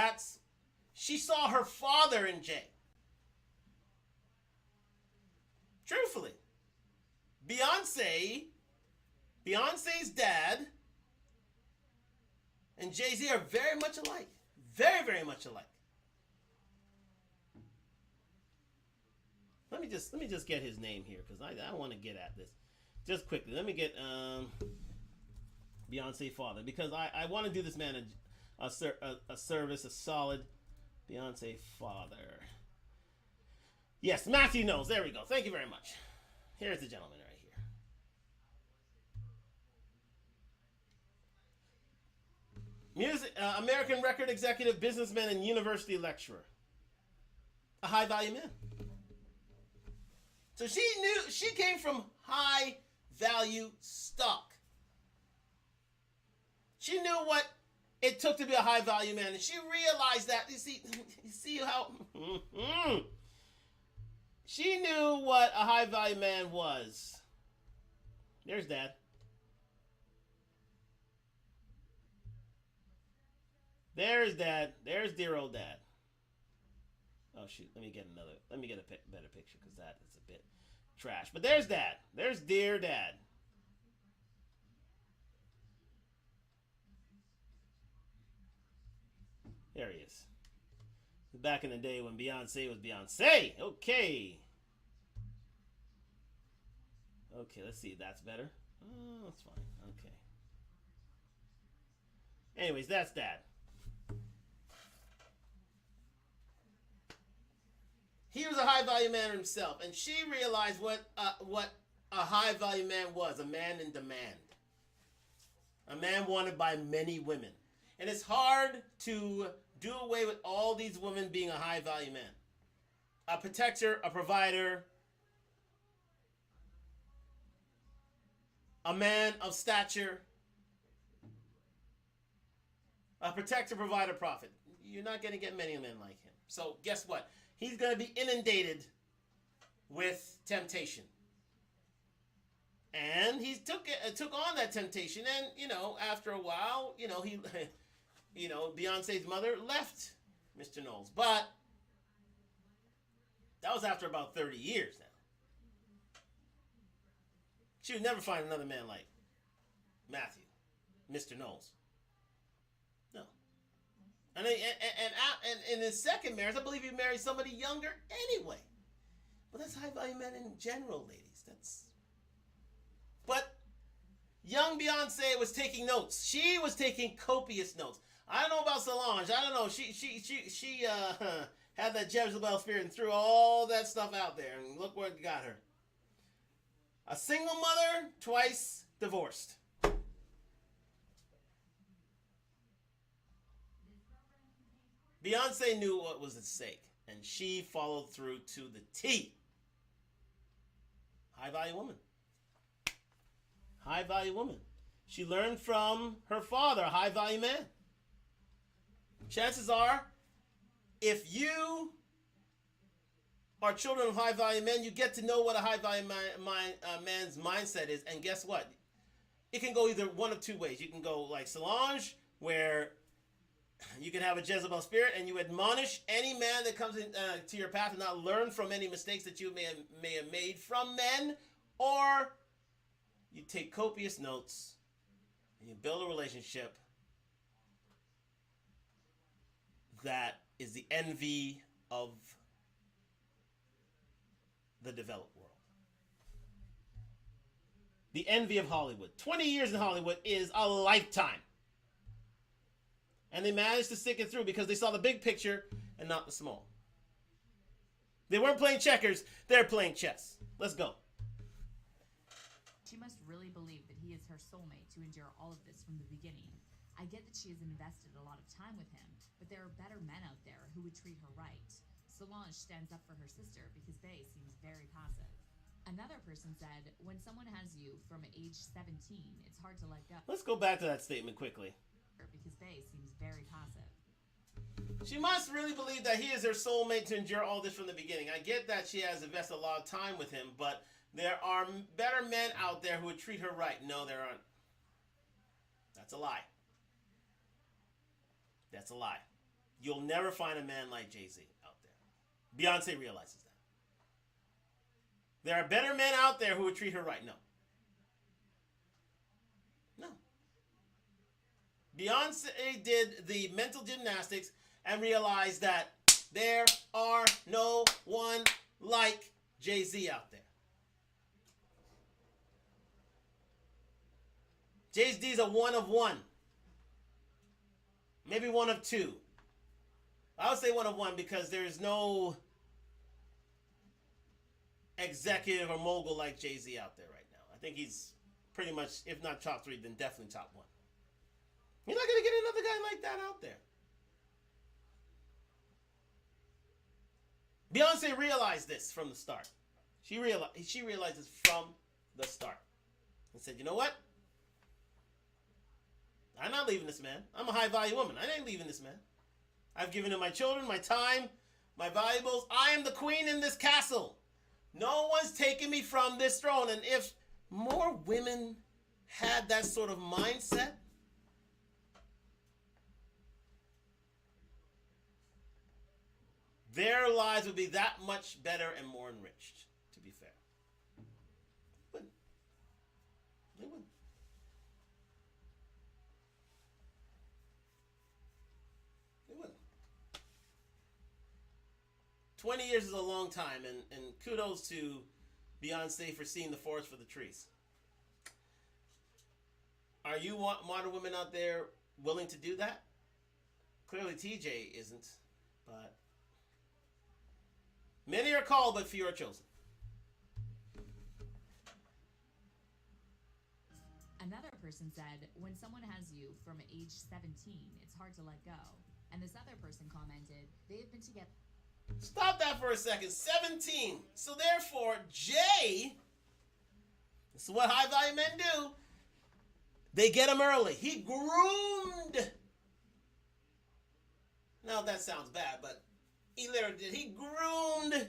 she saw her father in Jay. Truthfully. Beyonce's dad and Jay-Z are very much alike. Very, very much alike. Let me just get his name here, because I want to get at this. Just quickly, let me get Beyonce father, because I want to do this man a service, a solid Beyonce father. Yes, Matthew knows. There we go. Thank you very much. Here's the gentleman right here. American record executive, businessman, and university lecturer. a high value man. So she knew, she came from high value stock. She knew what it took to be a high value man, and she realized that. You see how she knew what a high value man was. There's Dad. There's Dad. There's dear old Dad. Oh shoot! Let me get a better picture because that is a bit trash. But there's Dad. There's dear Dad. There he is. Back in the day when Beyonce was Beyonce. Okay. Okay, let's see if that's better. Oh, that's fine. Okay. Anyways, that's Dad. He was a high value man himself, and she realized what a high value man was, a man in demand. A man wanted by many women. And it's hard to do away with all these women being a high value man. A protector, a provider, a man of stature, a protector, provider, prophet. You're not going to get many men like him. So guess what? He's going to be inundated with temptation. And he took on that temptation, and after a while, Beyonce's mother left Mr. Knowles, but that was after about 30 years now. She would never find another man like Matthew, Mr. Knowles. No. And in his second marriage, I believe he married somebody younger anyway. But that's high value men in general, ladies. But young Beyonce was taking notes. She was taking copious notes. I don't know about Solange. I don't know. She had that Jezebel spirit and threw all that stuff out there. And look what got her. A single mother, twice divorced. Beyonce knew what was at stake, and she followed through to the T. High value woman. High value woman. She learned from her father, a high value man. Chances are, if you are children of high value men, you get to know what a high value man's mindset is. And guess what? It can go either one of two ways. You can go like Solange, where you can have a Jezebel spirit and you admonish any man that comes to your path and not learn from any mistakes that you may have made from men, or you take copious notes and you build a relationship that is the envy of the developed world. The envy of Hollywood. 20 years in Hollywood is a lifetime. And they managed to stick it through because they saw the big picture and not the small. They weren't playing checkers, they're playing chess. Let's go. She must really believe that he is her soulmate to endure all of this from the beginning. I get that she has invested a lot of time with him, but there are better men out there who would treat her right. Solange stands up for her sister because Bae seems very passive. Another person said, when someone has you from age 17, it's hard to let go. Let's go back to that statement quickly. Because Bae seems very passive. She must really believe that he is her soulmate to endure all this from the beginning. I get that she has invested a lot of time with him, but there are better men out there who would treat her right. No, there aren't. That's a lie. That's a lie. You'll never find a man like Jay-Z out there. Beyonce realizes that. There are better men out there who would treat her right. No. No. Beyonce did the mental gymnastics and realized that there are no one like Jay-Z out there. Jay-Z's a one of one. Maybe one of two. I would say one of one because there's no executive or mogul like Jay-Z out there right now. I think he's pretty much, if not top three, then definitely top one. You're not going to get another guy like that out there. Beyonce realized this from the start. She realized this from the start. And said, you know what? I'm not leaving this man. I'm a high-value woman. I ain't leaving this man. I've given him my children, my time, my valuables. I am the queen in this castle. No one's taking me from this throne. And if more women had that sort of mindset, their lives would be that much better and more enriched, to be fair. They wouldn't. 20 years is a long time, and kudos to Beyonce for seeing the forest for the trees. Are you modern women out there willing to do that? Clearly TJ isn't, but many are called, but few are chosen. Another person said, when someone has you from age 17, it's hard to let go. And this other person commented, they have been together. Stop that for a second. 17. So therefore, Jay, this is what high value men do. They get him early. He groomed. Now that sounds bad, but he literally did. He groomed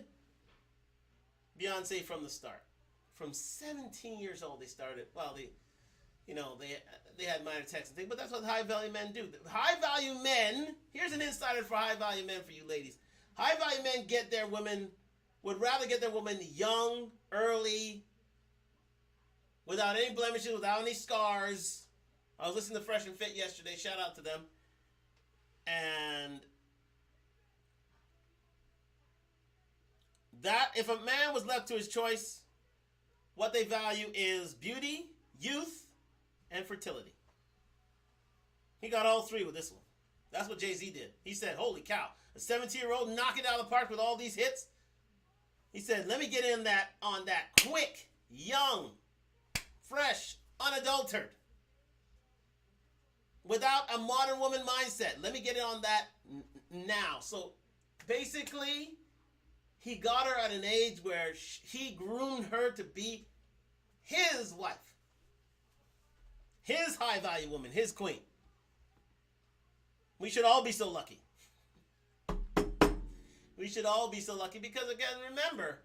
Beyonce from the start. From 17 years old, they started. Well, they had minor texts and things, but that's what high value men do. High value men. Here's an insider for high value men for you ladies. High value men would rather get their woman young, early, without any blemishes, without any scars. I was listening to Fresh and Fit yesterday. Shout out to them. And that if a man was left to his choice, what they value is beauty, youth, and fertility. He got all three with this one. That's what Jay-Z did. He said, holy cow, a 17-year-old knocking it out of the park with all these hits. He said, let me get in on that quick, young, fresh, unadulterated, without a modern woman mindset. Let me get in on that now. So basically, he got her at an age where he groomed her to be his wife. His high-value woman, his queen. We should all be so lucky. We should all be so lucky because, again, remember,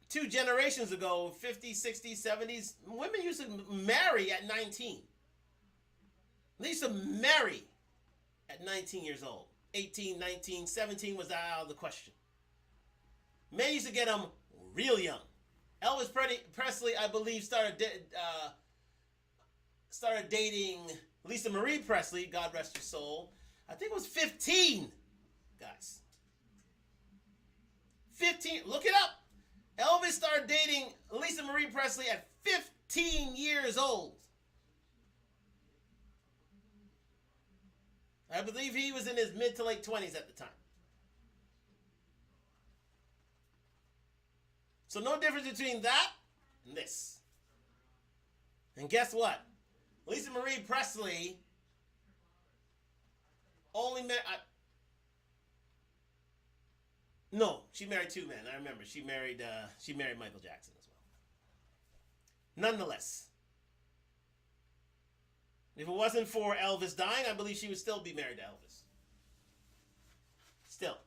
2 generations ago, 50s, 60s, 70s, women used to marry at 19. They used to marry at 19 years old. 18, 19, 17 was out of the question. Men used to get them real young. Elvis Presley, I believe, started dating Lisa Marie Presley, God rest her soul. I think it was 15, guys. 15, look it up. Elvis started dating Lisa Marie Presley at 15 years old. I believe he was in his mid to late 20s at the time. So no difference between that and this. And guess what? Lisa Marie Presley only married... No, she married 2 men. I remember. She married Michael Jackson as well. Nonetheless, if it wasn't for Elvis dying, I believe she would still be married to Elvis. Still.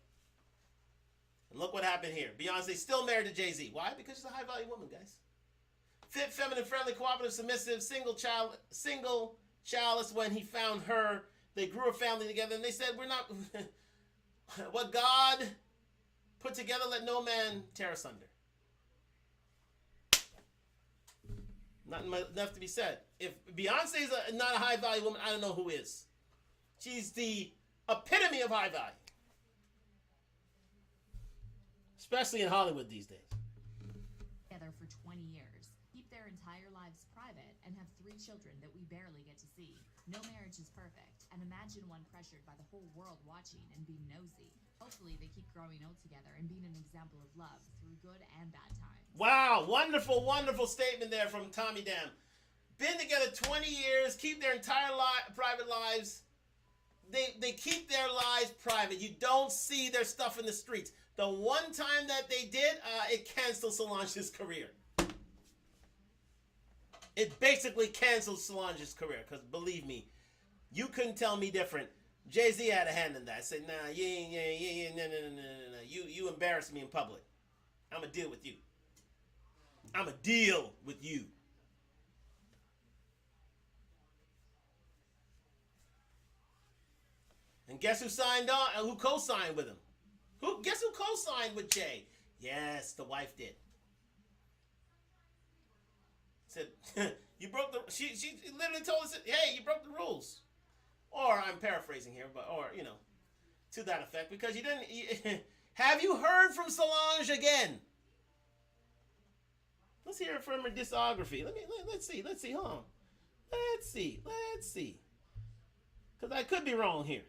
And look what happened here. Beyonce's still married to Jay-Z. Why? Because she's a high-value woman, guys. Fit, feminine, friendly, cooperative, submissive, single childless when he found her. They grew a family together, and they said, we're not... what God put together, let no man tear asunder. Not enough to be said. If Beyonce is not a high-value woman, I don't know who is. She's the epitome of high value. Especially in Hollywood these days. Together for 20 years, keep their entire lives private, and have 3 children that we barely get to see. No marriage is perfect, and imagine one pressured by the whole world watching and being nosy. Hopefully they keep growing old together and being an example of love through good and bad times. Wow, wonderful, wonderful statement there from Tommy Dam. Been together 20 years, keep their entire private lives. they keep their lives private. You don't see their stuff in the streets. The one time that they did, it canceled Solange's career. It basically canceled Solange's career, because believe me, you couldn't tell me different. Jay-Z had a hand in that. I said, nah, you embarrassed me in public. I'm going to deal with you. I'm going to deal with you. And guess who signed on? Who co-signed with him? Guess who co-signed with Jay? Yes, the wife did. Said, you broke the... She literally told us, hey, you broke the rules. Or, I'm paraphrasing here, but, or, you know, to that effect. Because you didn't... Have you heard from Solange again? Let's hear it from her discography. Let's see, hold on. Let's see. Because I could be wrong here.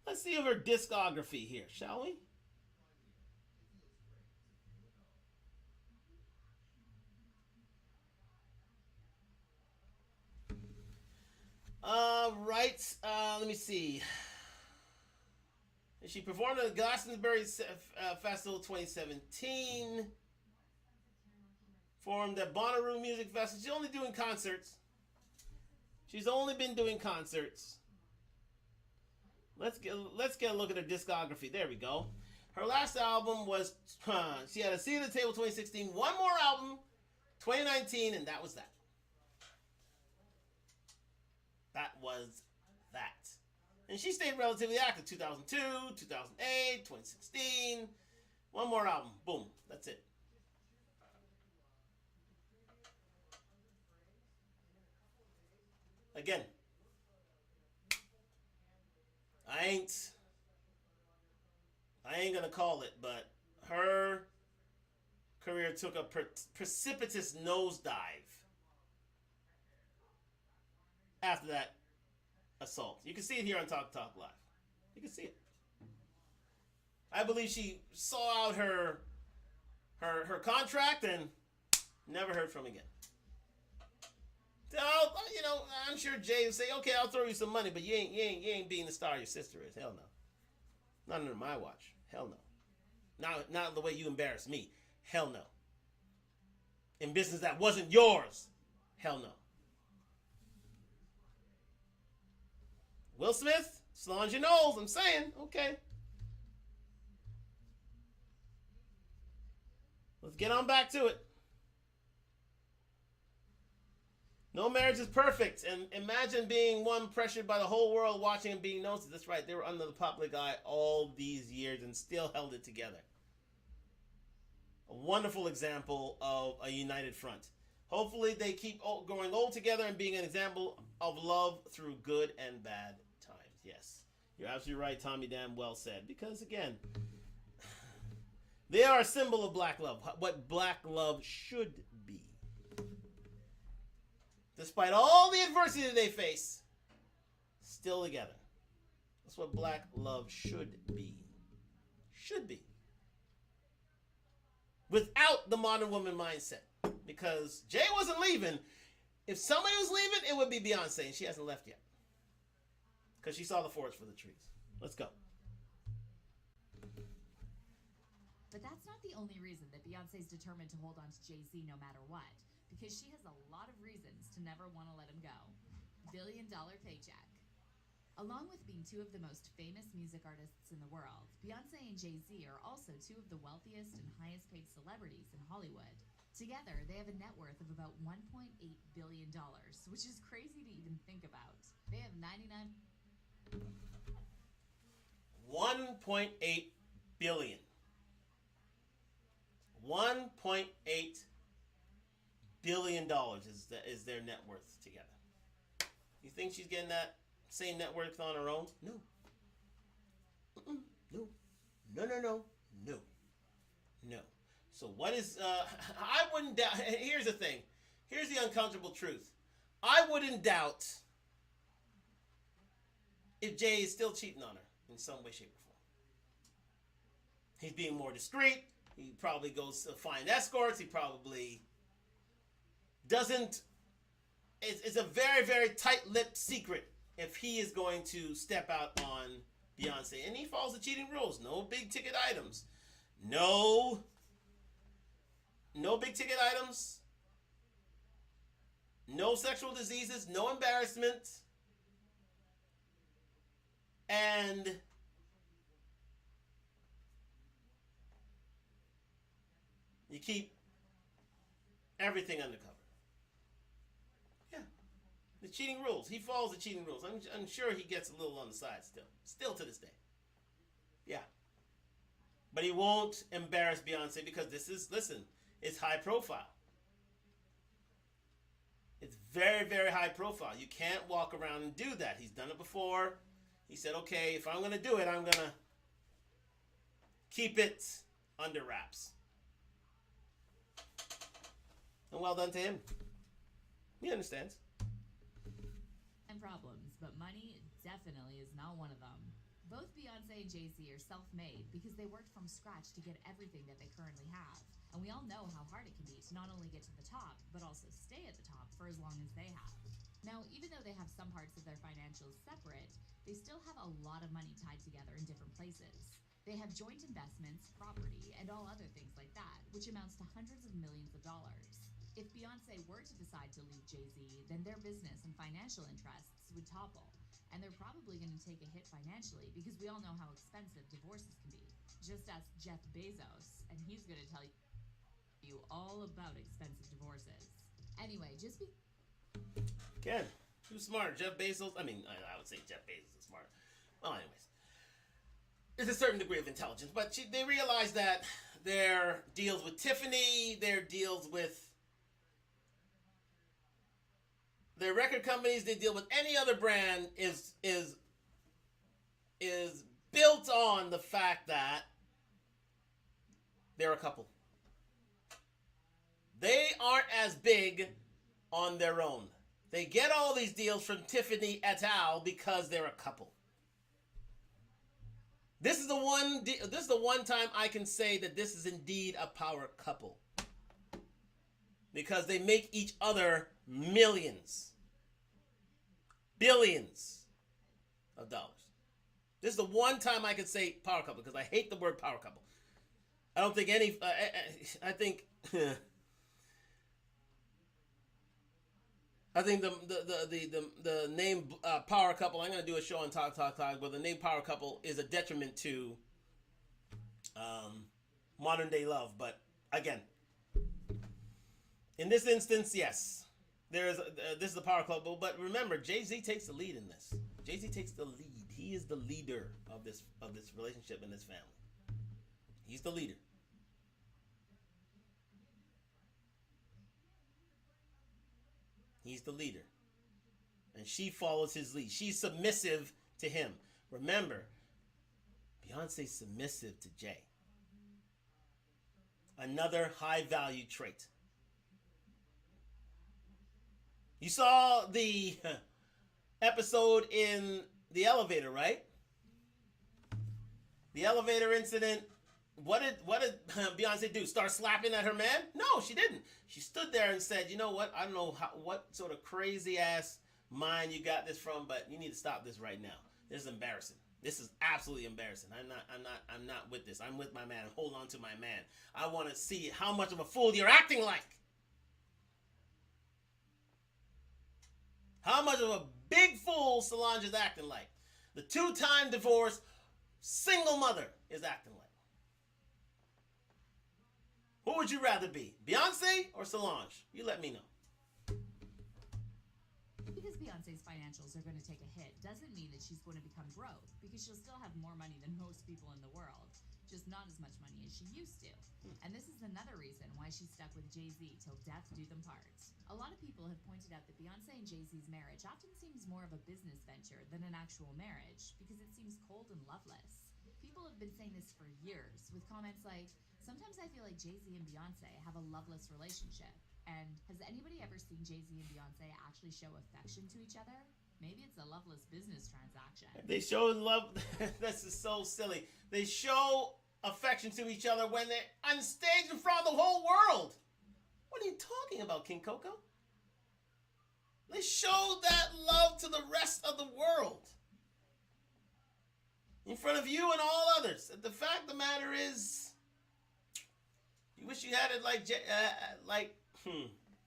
Let's see her discography here, shall we? Right. Let me see. She performed at the Glastonbury Festival 2017. Formed at Bonnaroo Music Festival. She's only doing concerts. She's only been doing concerts. Let's get a look at her discography. There we go. Her last album was she had a Seat at the Table 2016. One more album, 2019, and that was that. That was that. And she stayed relatively active. 2002, 2008, 2016. One more album. Boom. That's it. Again, I ain't gonna call it, but her career took a precipitous nosedive after that assault. You can see it here on Talk Live. You can see it. I believe she saw out her contract and never heard from again. So, you know, I'm sure Jay would say, okay, I'll throw you some money, but you ain't being the star your sister is. Hell no. Not under my watch. Hell no. Not the way you embarrassed me. Hell no. In business that wasn't yours. Hell no. Will Smith, Solange Knowles, I'm saying, okay. Let's get on back to it. No marriage is perfect, and imagine being one pressured by the whole world watching and being noticed. That's right, they were under the public eye all these years and still held it together. A wonderful example of a united front. Hopefully they keep growing old together and being an example of love through good and bad times. Yes, you're absolutely right, Tommy. Damn well said. Because again, they are a symbol of black love. What black love should be. Despite all the adversity they face, still together. That's what black love should be. Should be. Without the modern woman mindset. Because Jay wasn't leaving. If somebody was leaving, it would be Beyonce, and she hasn't left yet. Because she saw the forest for the trees. Let's go. But that's not the only reason that Beyonce's determined to hold on to Jay-Z no matter what. Because she has a lot of reasons to never want to let him go. $1 billion paycheck. Along with being two of the most famous music artists in the world, Beyonce and Jay-Z are also two of the wealthiest and highest paid celebrities in Hollywood. Together, they have a net worth of about $1.8 billion, which is crazy to even think about. They have 99... 1.8 billion. 1.8 billion dollars is their net worth together. You think she's getting that same net worth on her own? No. No. So what is I wouldn't doubt. Here's the thing. Here's the uncomfortable truth. I wouldn't doubt if Jay is still cheating on her in some way, shape, or form. He's being more discreet. He probably goes to find escorts. He probably doesn't. It's a very, very tight-lipped secret if he is going to step out on Beyonce. And he follows the cheating rules. No big ticket items. No big ticket items. No sexual diseases. No embarrassment. And you keep everything undercover. Yeah. The cheating rules. He follows the cheating rules. I'm sure he gets a little on the side still. Still to this day. Yeah. But he won't embarrass Beyonce because this is, listen, it's high profile. It's very, very high profile. You can't walk around and do that. He's done it before. He said, okay, if I'm going to do it, I'm going to keep it under wraps. And well done to him. He understands. And problems, but money definitely is not one of them. Both Beyonce and Jay-Z are self-made because they worked from scratch to get everything that they currently have. And we all know how hard it can be to not only get to the top, but also stay at the top for as long as they have. Now, even though they have some parts of their financials separate, they still have a lot of money tied together in different places. They have joint investments, property, and all other things like that, which amounts to hundreds of millions of dollars. If Beyonce were to decide to leave Jay-Z, then their business and financial interests would topple. And they're probably going to take a hit financially because we all know how expensive divorces can be. Just ask Jeff Bezos, and he's going to tell you all about expensive divorces. Anyway, just be... Ken, who's smart? Jeff Bezos? I mean, I would say Jeff Bezos is smart. Well, anyways. There's a certain degree of intelligence, but they realize that their deals with Tiffany, their deals with their record companies, they deal with any other brand is built on the fact that they're a couple. They aren't as big on their own. They get all these deals from Tiffany et al. Because they're a couple. This is the one time I can say that this is indeed a power couple. Because they make each other millions, billions of dollars. This is the one time I can say power couple because I hate the word power couple. I don't think any. I think. I think the name power couple. I'm going to do a show on Talk, but the name power couple is a detriment to modern day love. But again, in this instance, yes, this is the power couple. But remember, Jay-Z takes the lead in this. Jay-Z takes the lead. He is the leader of this relationship and this family. He's the leader. He's the leader. And she follows his lead. She's submissive to him. Remember, Beyonce's submissive to Jay. Another high value trait. You saw the episode in the elevator, right? The elevator incident. What did Beyonce do? Start slapping at her man? No, she didn't. She stood there and said, "You know what? I don't know what sort of crazy ass mind you got this from, but you need to stop this right now. This is embarrassing. This is absolutely embarrassing. I'm not with this. I'm with my man. Hold on to my man. I want to see how much of a fool you're acting like. How much of a big fool Solange is acting like. The 2-time divorced single mother is acting like. Who would you rather be, Beyonce or Solange? You let me know." Because Beyonce's financials are going to take a hit doesn't mean that she's going to become broke, because she'll still have more money than most people in the world, just not as much money as she used to. And this is another reason why she's stuck with Jay-Z till death do them part. A lot of people have pointed out that Beyonce and Jay-Z's marriage often seems more of a business venture than an actual marriage, because it seems cold and loveless. People have been saying this for years, with comments like, "Sometimes I feel like Jay-Z and Beyonce have a loveless relationship." And has anybody ever seen Jay-Z and Beyonce actually show affection to each other? Maybe it's a loveless business transaction. They show love. This is so silly. They show affection to each other when they're on stage in front of the whole world. What are you talking about, King Coco? They showed that love to the rest of the world. In front of you and all others. The fact of the matter is, you wish you had it like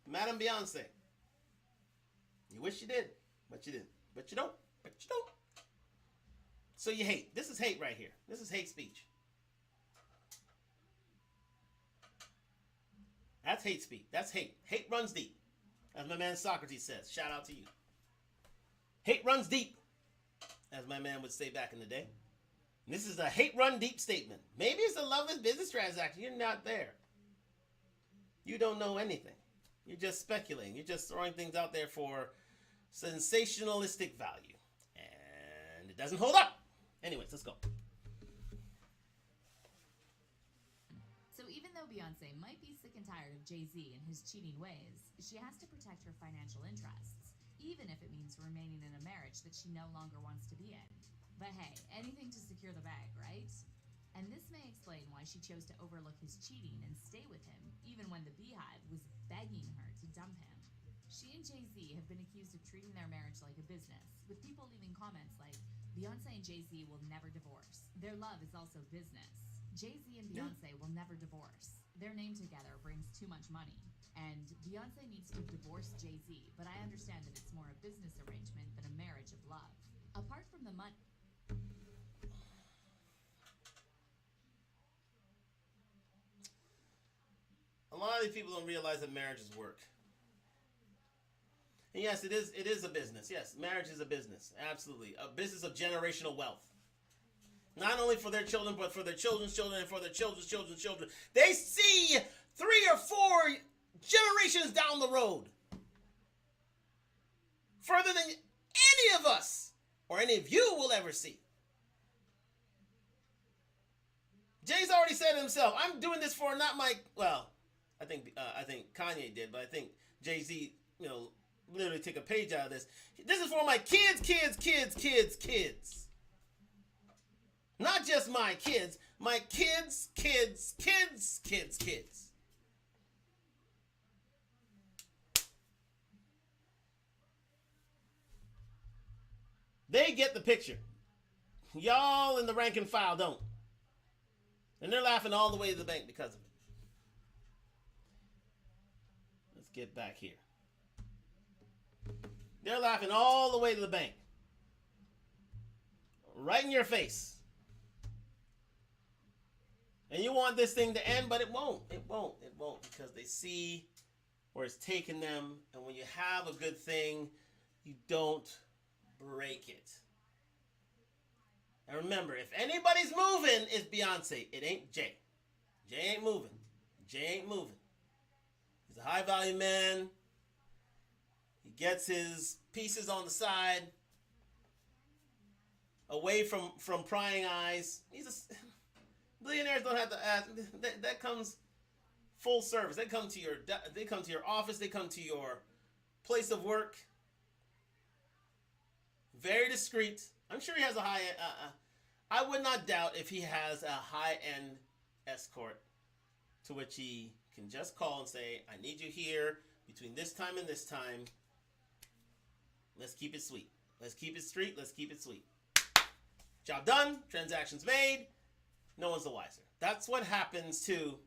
Madame Beyonce. You wish you did, but you didn't. But you don't. But you don't. So you hate. This is hate right here. This is hate speech. That's hate speech. That's hate. Hate runs deep. As my man Socrates says. Shout out to you. Hate runs deep. As my man would say back in the day. And this is a hate run deep statement. Maybe it's a love and business transaction. You're not there. You don't know anything. You're just speculating. You're just throwing things out there for sensationalistic value. And it doesn't hold up. Anyways, let's go. So even though Beyonce might be sick and tired of Jay-Z and his cheating ways, she has to protect her financial interests, even if it means remaining in a marriage that she no longer wants to be in. But hey, anything to secure the bag, right? And this may explain why she chose to overlook his cheating and stay with him, even when the Beehive was begging her to dump him. She and Jay-Z have been accused of treating their marriage like a business, with people leaving comments like, Beyonce and Jay-Z will never divorce. Their love is also business. Jay-Z and Beyonce will never divorce. Their name together brings too much money. And Beyonce needs to divorce Jay-Z, but I understand that it's more a business arrangement than a marriage of love. Apart from the money... A lot of these people don't realize that marriage is work. And yes, it is a business. Yes, marriage is a business. Absolutely. A business of generational wealth. Not only for their children, but for their children's children and for their children's children's children. They see 3 or 4 generations down the road. Further than any of us or any of you will ever see. Jay's already said it himself. I'm doing this for not my... Well, I think Kanye did, but I think Jay-Z, literally took a page out of this. This is for my kids. Not just my kids. My kids. They get the picture. Y'all in the rank and file don't. And they're laughing all the way to the bank because of it. Let's get back here. They're laughing all the way to the bank. Right in your face. And you want this thing to end, but it won't. It won't because they see where it's taken them. And when you have a good thing, you don't break it. And remember, if anybody's moving, it's Beyonce. It ain't Jay. Jay ain't moving. He's a high-value man. He gets his pieces on the side, away from prying eyes. Billionaires don't have to ask. That comes full service. They come to your office. They come to your place of work. Very discreet. I'm sure he has a high. I would not doubt if he has a high-end escort, to which he can just call and say, "I need you here between this time and this time. Let's keep it sweet. Let's keep it street. Let's keep it sweet. Job done. Transactions made. No one's the wiser." That's what happens to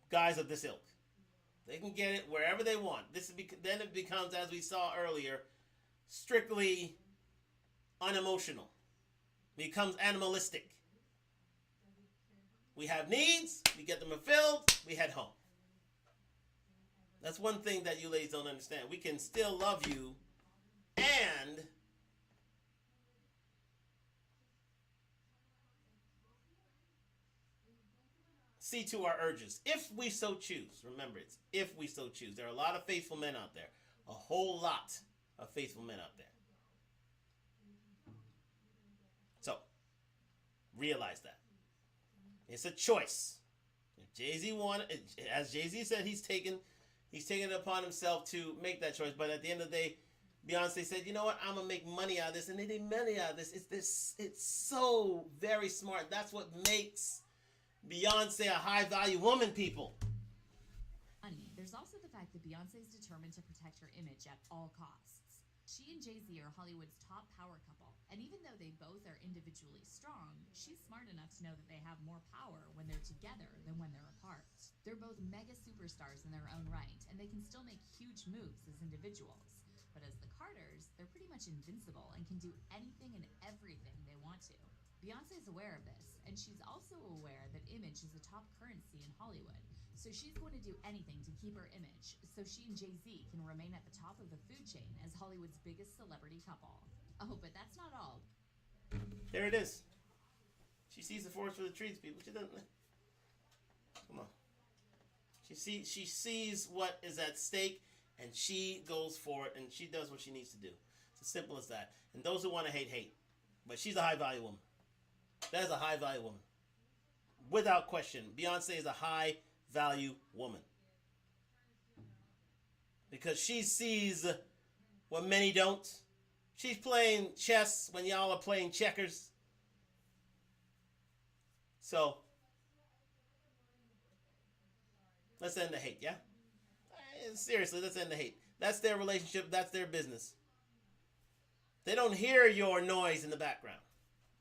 guys of this ilk. They can get it wherever they want. Then it becomes, as we saw earlier, strictly unemotional. It becomes animalistic. We have needs. We get them fulfilled. We head home. That's one thing that you ladies don't understand. We can still love you and see to our urges, if we so choose. Remember, it's if we so choose. There are a lot of faithful men out there. A whole lot of faithful men out there. So, realize that. It's a choice. If Jay-Z wanted, as Jay-Z said, he's taken it upon himself to make that choice. But at the end of the day, Beyonce said, "You know what? I'm gonna make money out of this," and they made money out of this. It's so very smart. That's what makes Beyonce a high-value woman, people. There's also also the fact that Beyonce is determined to protect her image at all costs. She and Jay-Z are Hollywood's top power couple, and even though they both are individually strong, she's smart enough to know that they have more power when they're together than when they're apart. They're both mega superstars in their own right, and they can still make huge moves as individuals. But as the Carters, they're pretty much invincible and can do anything and everything they want to. Beyonce's aware of this, and she's also aware that image is a top currency in Hollywood. So she's going to do anything to keep her image, so she and Jay-Z can remain at the top of the food chain as Hollywood's biggest celebrity couple. Oh, but that's not all. There it is. She sees the forest for the trees, people. She doesn't. Come on. She sees what is at stake, and she goes for it, and she does what she needs to do. It's as simple as that. And those who want to hate, hate. But she's a high-value woman. That is a high-value woman. Without question, Beyonce is a high-value woman. Because she sees what many don't. She's playing chess when y'all are playing checkers. So, let's end the hate, yeah? Seriously, let's end the hate. That's their relationship. That's their business. They don't hear your noise in the background.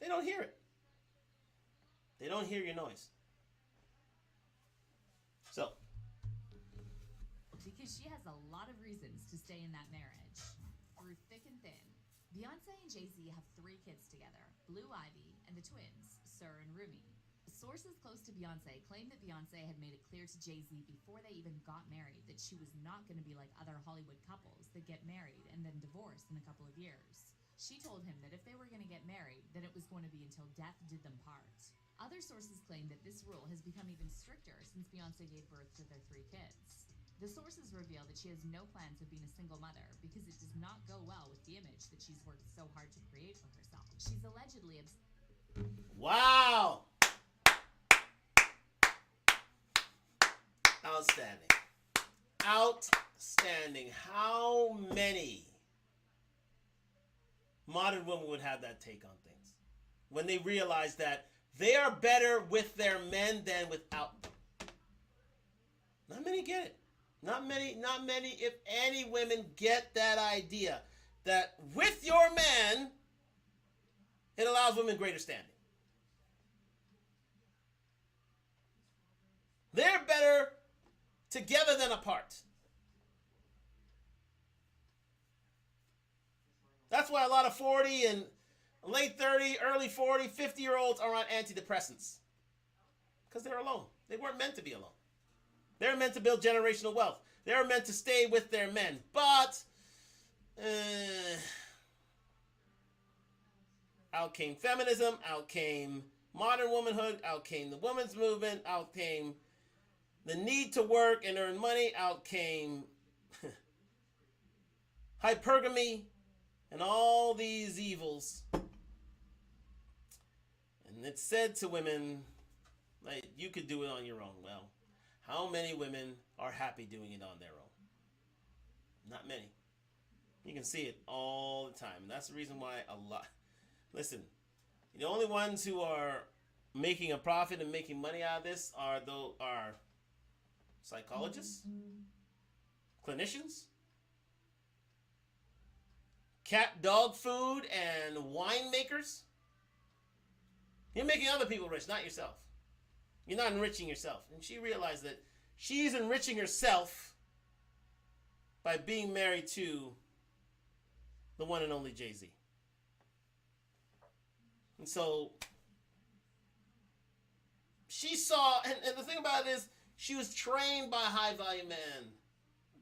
They don't hear it. They don't hear your noise. So. Because she has a lot of reasons to stay in that marriage. Through thick and thin. Beyonce and Jay-Z have 3 kids together. Blue Ivy and the twins, Sir and Rumi. Sources close to Beyonce claim that Beyonce had made it clear to Jay-Z before they even got married that she was not going to be like other Hollywood couples that get married and then divorce in a couple of years. She told him that if they were going to get married, then it was going to be until death did them part. Other sources claim that this rule has become even stricter since Beyonce gave birth to their 3 kids. The sources reveal that she has no plans of being a single mother because it does not go well with the image that she's worked so hard to create for herself. She's allegedly Wow! Outstanding. Outstanding. How many modern women would have that take on things when they realize that they are better with their men than without them? Not many get it. Not many, if any, women get that idea that with your man, it allows women greater standing. They're better together than apart. That's why a lot of 40 and late 30, early 40, 50-year-olds are on antidepressants. Because they're alone. They weren't meant to be alone. They're meant to build generational wealth. They're meant to stay with their men. But out came feminism, out came modern womanhood, out came the women's movement, out came the need to work and earn money, out came hypergamy and all these evils. And it's said to women, like, you could do it on your own. Well, how many women are happy doing it on their own? Not many. You can see it all the time. And that's the reason why a lot... Listen, the only ones who are making a profit and making money out of this are psychologists, clinicians, cat dog food and winemakers. You're making other people rich, not yourself. You're not enriching yourself. And she realized that she's enriching herself by being married to the one and only Jay-Z. And so she saw, and the thing about it is, she was trained by a high-value man,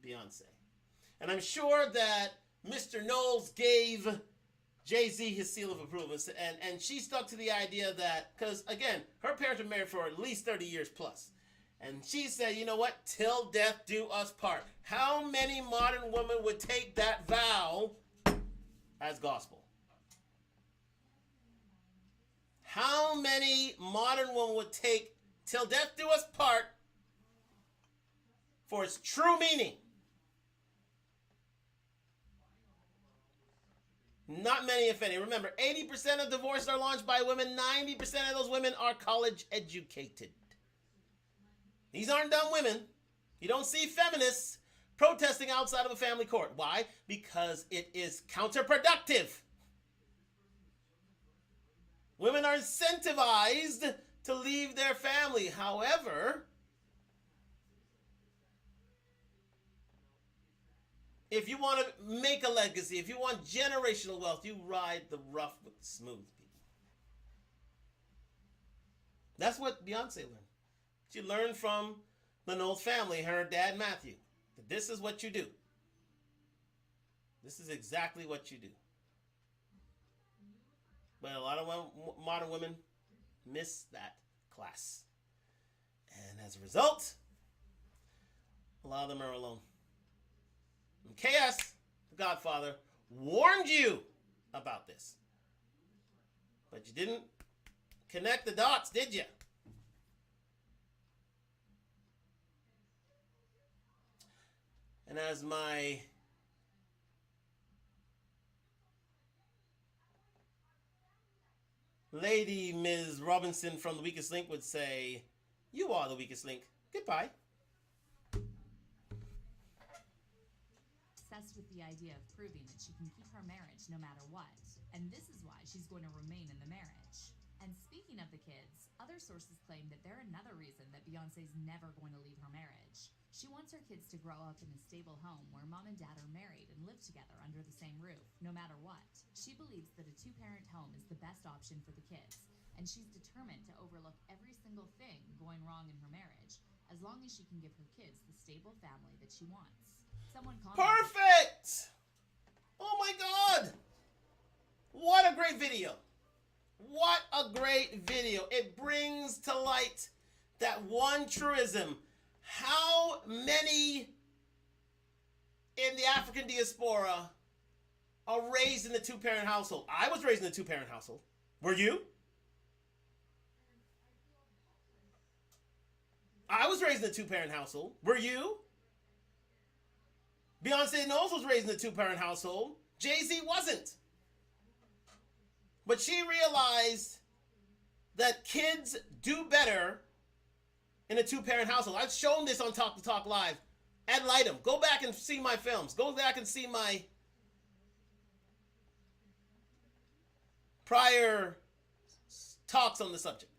Beyonce. And I'm sure that Mr. Knowles gave Jay-Z his seal of approval. And she stuck to the idea that, because, again, her parents were married for at least 30 years plus. And she said, you know what? Till death do us part. How many modern women would take that vow as gospel? How many modern women would take till death do us part for its true meaning? Not many, if any. Remember, 80% of divorces are launched by women. 90% of those women are college educated. These aren't dumb women. You don't see feminists protesting outside of a family court. Why? Because it is counterproductive. Women are incentivized to leave their family. However, if you want to make a legacy, if you want generational wealth, you ride the rough with the smooth, people. That's what Beyonce learned. She learned from the Knowles family, her dad Matthew, that this is what you do. This is exactly what you do. But a lot of modern women miss that class. And as a result, a lot of them are alone. And KS, the Godfather, warned you about this. But you didn't connect the dots, did you? And as my lady Ms. Robinson from The Weakest Link would say, you are the weakest link. Goodbye. Obsessed with the idea of proving that she can keep her marriage no matter what. And this is why she's going to remain in the marriage. And speaking of the kids, other sources claim that they're another reason that Beyonce's never going to leave her marriage. She wants her kids to grow up in a stable home where mom and dad are married and live together under the same roof, no matter what. She believes that a two-parent home is the best option for the kids, and she's determined to overlook every single thing going wrong in her marriage, as long as she can give her kids the stable family that she wants. Someone commented, perfect! Oh my God! What a great video. What a great video. It brings to light that one truism. How many in the African diaspora are raised in a two-parent household? I was raised in a two-parent household. Were you? I was raised in a two-parent household. Were you? Beyonce Knowles was raised in a two-parent household. Jay-Z wasn't. But she realized that kids do better in a two-parent household. I've shown this on Talk to Talk Live. Ad litem. Go back and see my films. Go back and see my prior talks on the subject.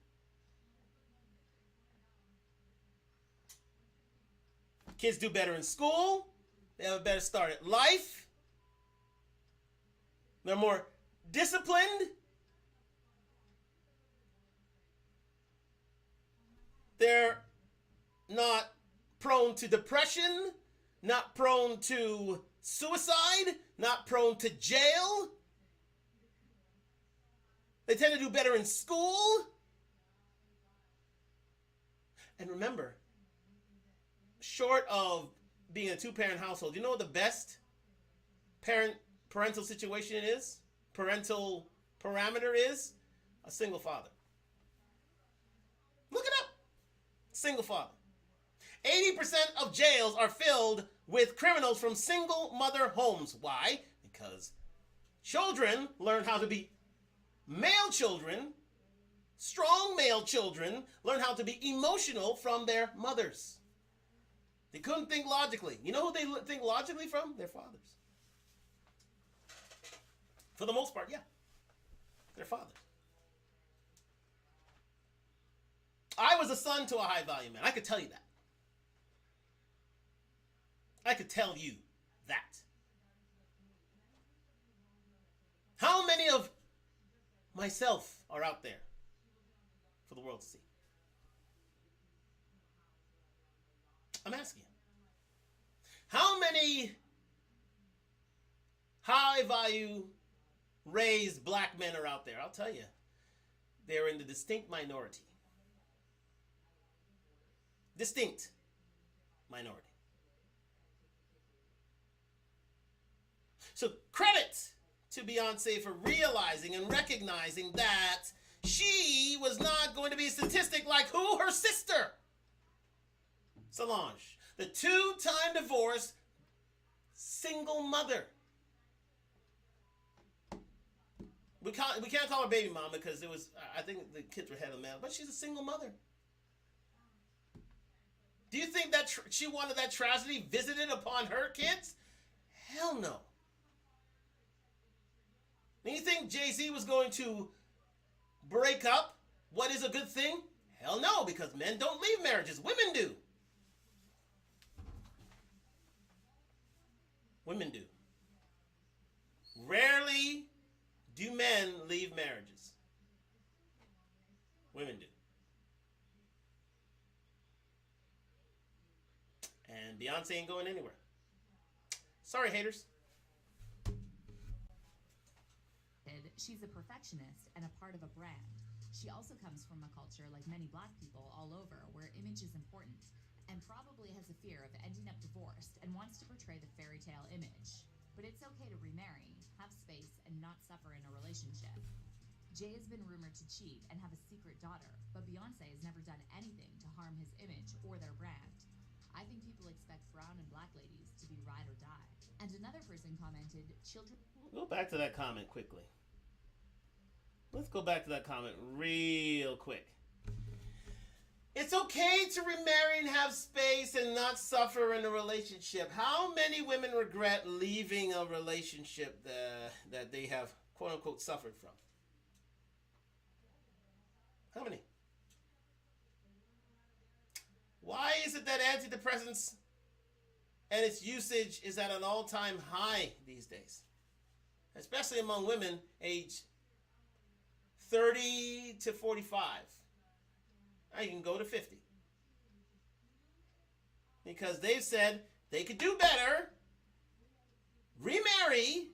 Kids do better in school. They have a better start at life. They're more disciplined. They're not prone to depression, not prone to suicide, not prone to jail. They tend to do better in school. And remember, short of being a two-parent household, you know what the best parental situation is? Parental parameter is? A single father. Look it up. Single father. 80% of jails are filled with criminals from single mother homes. Why? Because children learn how to be male children, strong male children, learn how to be emotional from their mothers. They couldn't think logically. You know who they think logically from? Their fathers. For the most part, yeah. Their fathers. I was a son to a high-value man. I could tell you that. I could tell you that. How many of myself are out there for the world to see? I'm asking you. How many high-value raised black men are out there? I'll tell you. They're in the distinct minority. Distinct minority. So credit to Beyonce for realizing and recognizing that she was not going to be a statistic like who? Her sister, Solange. The two-time divorced single mother. We can't call her baby mom because it was, I think the kids were head of the mail, but she's a single mother. Do you think that she wanted that tragedy visited upon her kids? Hell no. Do you think Jay-Z was going to break up what is a good thing? Hell no, because men don't leave marriages. Women do. Women do. Rarely do men leave marriages. Women do. And Beyonce ain't going anywhere. Sorry, haters. She's a perfectionist and a part of a brand. She also comes from a culture like many black people all over where image is important and probably has a fear of ending up divorced and wants to portray the fairy tale image. But it's okay to remarry, have space, and not suffer in a relationship. Jay has been rumored to cheat and have a secret daughter, but Beyonce has never done anything to harm his image or their brand. I think people expect brown and black ladies to be ride or die. And another person commented, children... Go back to that comment quickly. Let's go back to that comment real quick. It's okay to remarry and have space and not suffer in a relationship. How many women regret leaving a relationship that they have, quote unquote, suffered from? How many? Why is it that antidepressants and its usage is at an all-time high these days? Especially among women aged 30 to 45. I can go to 50. Because they've said they could do better, remarry,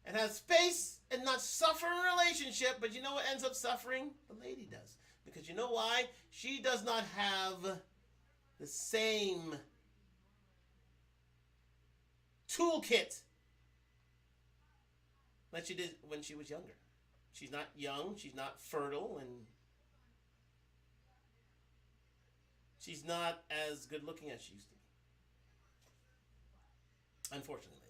and have space and not suffer in a relationship. But you know what ends up suffering? The lady does. Because you know why? She does not have the same toolkit that she did when she was younger. She's not young, she's not fertile, and she's not as good looking as she used to be. Unfortunately,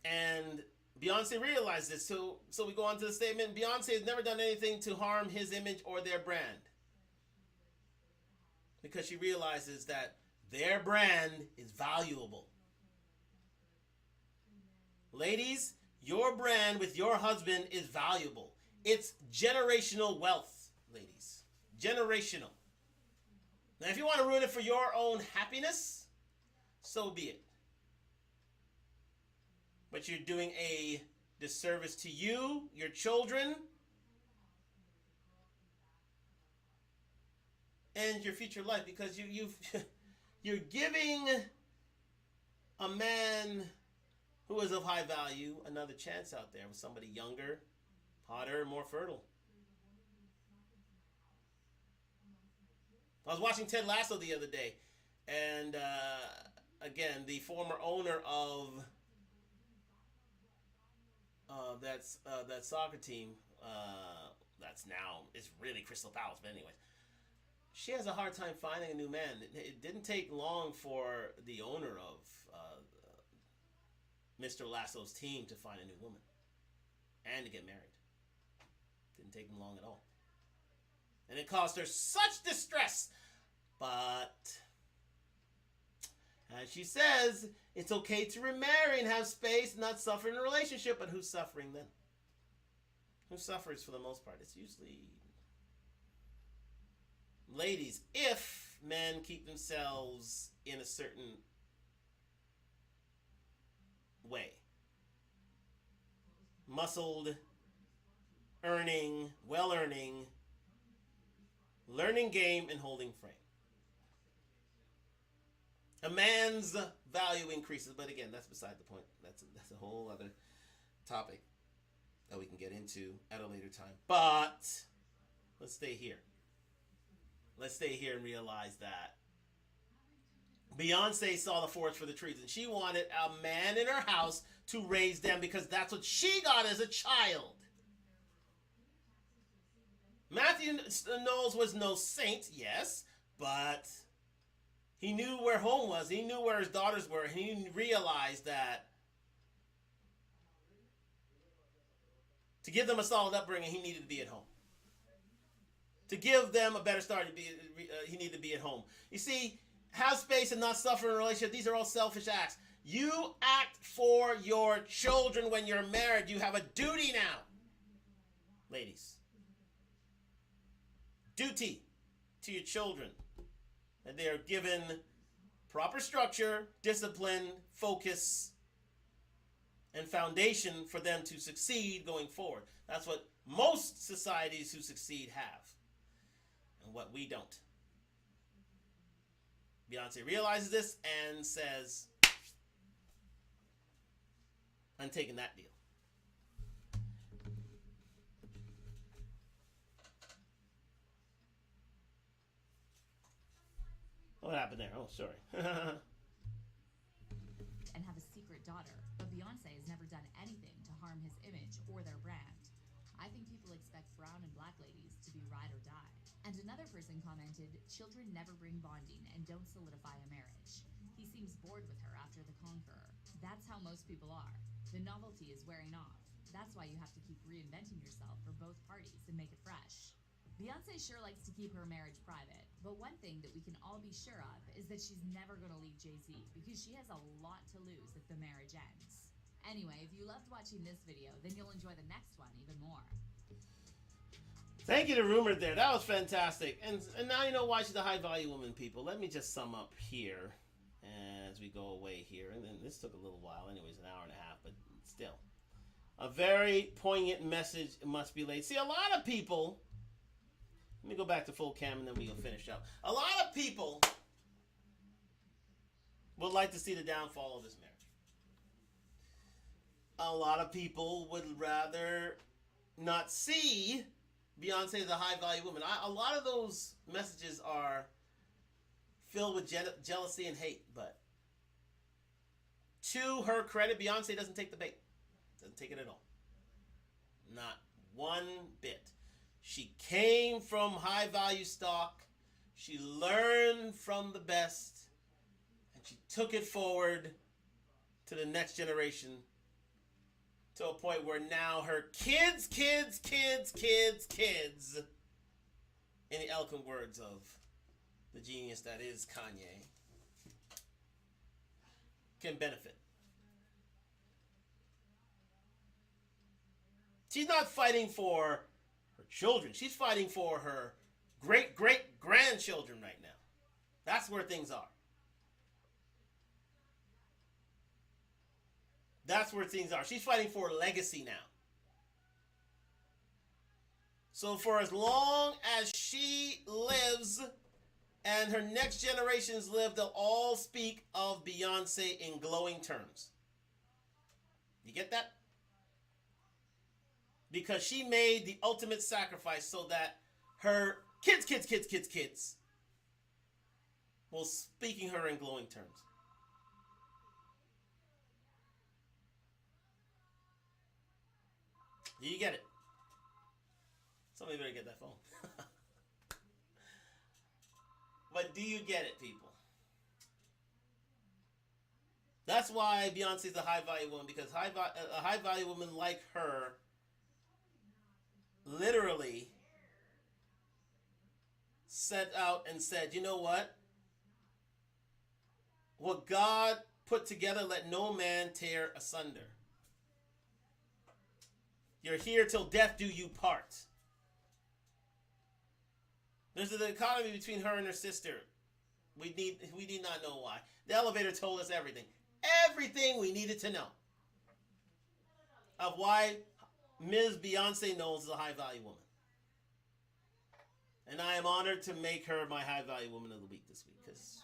ladies. And Beyonce realized this, so we go on to the statement. Beyonce has never done anything to harm his image or their brand. Because she realizes that their brand is valuable. Ladies, your brand with your husband is valuable. It's generational wealth, ladies. Generational. Now, if you want to ruin it for your own happiness, so be it. But you're doing a disservice to you, your children, and your future life, because you're giving a man who is of high value another chance out there with somebody younger, hotter, more fertile. I was watching Ted Lasso the other day, and again, the former owner of that soccer team, that's now, it's really Crystal Palace, but anyways, she has a hard time finding a new man. It didn't take long for the owner of Mr. Lasso's team to find a new woman and to get married. Didn't take them long at all. And it caused her such distress. But as she says, it's okay to remarry and have space and not suffer in a relationship. But who's suffering then? Who suffers for the most part? It's usually ladies, if men keep themselves in a certain way. Muscled, earning, well-earning, learning game, and holding frame. A man's value increases, but again, that's beside the point. That's a whole other topic that we can get into at a later time. But let's stay here. Let's stay here and realize that Beyonce saw the forest for the trees, and she wanted a man in her house to raise them because that's what she got as a child. Matthew Knowles was no saint, yes, but he knew where home was. He knew where his daughters were, and he realized that To give them a solid upbringing, he needed to be at home. To give them a better start, he needed to be at home. You see, have space and not suffer in a relationship. These are all selfish acts. You act for your children when you're married. You have a duty now, ladies. Duty to your children. And they are given proper structure, discipline, focus, and foundation for them to succeed going forward. That's what most societies who succeed have. And what we don't. Beyonce realizes this and says, I'm taking that deal. What happened there? Oh, sorry. And have a secret daughter, but Beyonce has never done anything to harm his image or their brand. I think people expect brown and black ladies to be ride or die. And another person commented, children never bring bonding and don't solidify a marriage. He seems bored with her after the conqueror. That's how most people are. The novelty is wearing off. That's why you have to keep reinventing yourself for both parties and make it fresh. Beyonce sure likes to keep her marriage private, but one thing that we can all be sure of is that she's never going to leave Jay-Z because she has a lot to lose if the marriage ends. Anyway, if you loved watching this video, then you'll enjoy the next one even more. Thank you to Rumored there. That was fantastic. And now you know why she's a high-value woman, people. Let me just sum up here as we go away here. And then this took a little while. Anyways, an hour and a half, but still. A very poignant message must be laid. See, a lot of people... Let me go back to full cam and then we'll finish up. A lot of people would like to see the downfall of this marriage. A lot of people would rather not see Beyonce as a high-value woman. A lot of those messages are filled with jealousy and hate, but to her credit, Beyonce doesn't take the bait. Doesn't take it at all. Not one bit. She came from high-value stock. She learned from the best, and she took it forward to the next generation, to a point where now her kids, in the eloquent words of the genius that is Kanye, can benefit. She's not fighting for her children. She's fighting for her great-great-grandchildren right now. That's where things are. That's where things are. She's fighting for a legacy now. So for as long as she lives and her next generations live, they'll all speak of Beyonce in glowing terms. You get that? Because she made the ultimate sacrifice so that her kids will speaking her in glowing terms. Do you get it? Somebody better get that phone. But do you get it, people? That's why Beyonce's a high-value woman, because a high-value woman like her literally set out and said, you know what? What God put together, let no man tear asunder. You're here till death do you part. There's an dichotomy between her and her sister. We need not know why. The elevator told us everything. Everything we needed to know of why Ms. Beyonce Knowles is a high-value woman. And I am honored to make her my high-value woman of the week this week. Because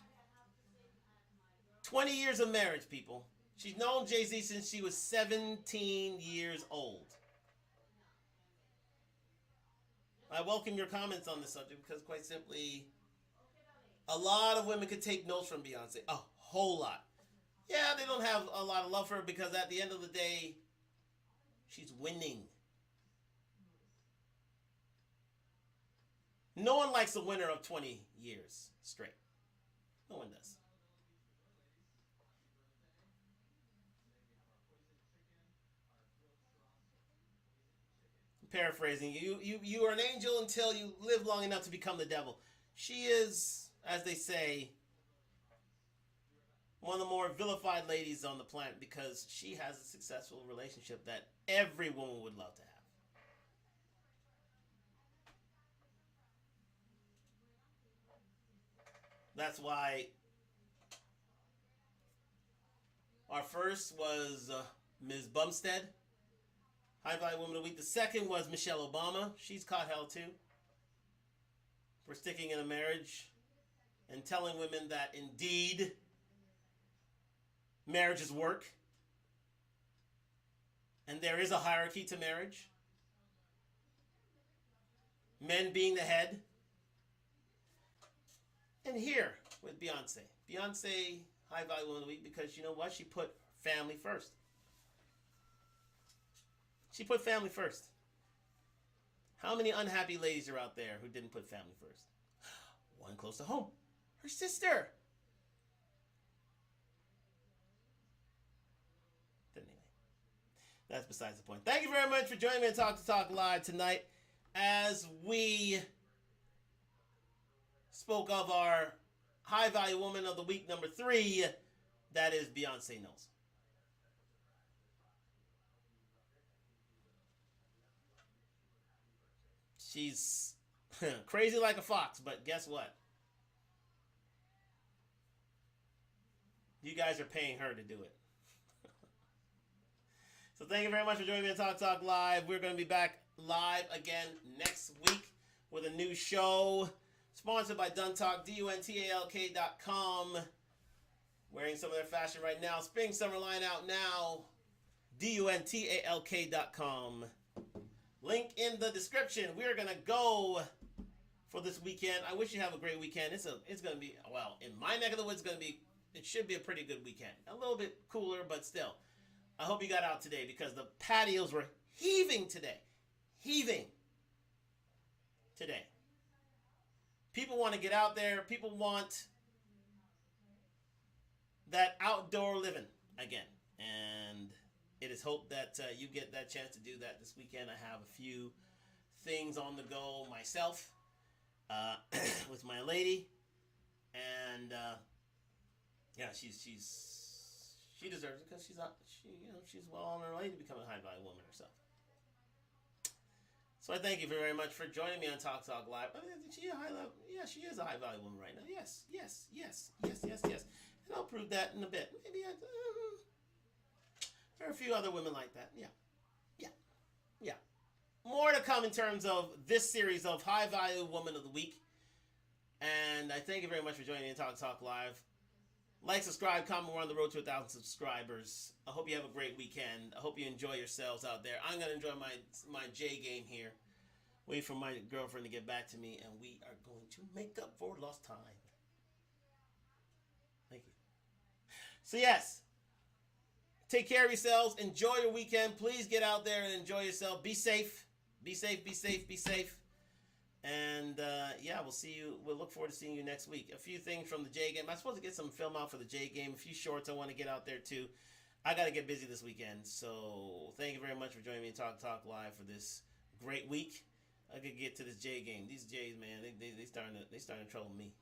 20 years of marriage, people. She's known Jay-Z since she was 17 years old. I welcome your comments on this subject because, quite simply, a lot of women could take notes from Beyonce. A whole lot. Yeah, they don't have a lot of love for her because at the end of the day, she's winning. No one likes a winner of 20 years straight. No one does. paraphrasing, you are an angel until you live long enough to become the devil. She is, as they say, one of the more vilified ladies on the planet because she has a successful relationship that every woman would love to have. That's why our first was Ms. Bumstead, High Value Woman of the Week. The second was Michelle Obama. She's caught hell too for sticking in a marriage and telling women that indeed marriages work and there is a hierarchy to marriage. Men being the head. And here with Beyonce. Beyonce, High Value Woman of the Week, because you know what? She put family first. She put family first. How many unhappy ladies are out there who didn't put family first? One close to home. Her sister. But anyway, that's besides the point. Thank you very much for joining me on Talk to Talk Live tonight as we spoke of our High Value Woman of the Week number 3. That is Beyonce Knowles. She's crazy like a fox, but guess what? You guys are paying her to do it. So thank you very much for joining me on Talk Talk Live. We're going to be back live again next week with a new show sponsored by Duntalk, DUNTALK.com. Wearing some of their fashion right now. Spring summer line out now. DUNTALK.com. Link in the description. We're going to go for this weekend. I wish you have a great weekend. It's going to be, well, in my neck of the woods, it should be a pretty good weekend. A little bit cooler, but still. I hope you got out today because the patios were heaving today. Heaving today. People want to get out there. People want that outdoor living again. And it is hoped that you get that chance to do that this weekend. I have a few things on the go myself with my lady. And yeah, she deserves it because she's well on her way to become a high value woman herself. So I thank you very much for joining me on Talk Talk Live. She is a high value woman right now. Yes. And I'll prove that in a bit. Maybe there are a few other women like that. Yeah. More to come in terms of this series of High Value Woman of the Week. And I thank you very much for joining me on Talk Talk Live. Like, subscribe, comment. We're on the road to 1,000 subscribers. I hope you have a great weekend. I hope you enjoy yourselves out there. I'm going to enjoy my J game here. Wait for my girlfriend to get back to me, and we are going to make up for lost time. Thank you. So, yes. Take care of yourselves. Enjoy your weekend. Please get out there and enjoy yourself. Be safe. Be safe. And we'll see you. We'll look forward to seeing you next week. A few things from the J game. I'm supposed to get some film out for the J game. A few shorts I want to get out there too. I got to get busy this weekend. So thank you very much for joining me in Talk Live for this great week. I could get to this J game. These J's, man, they starting to trouble me.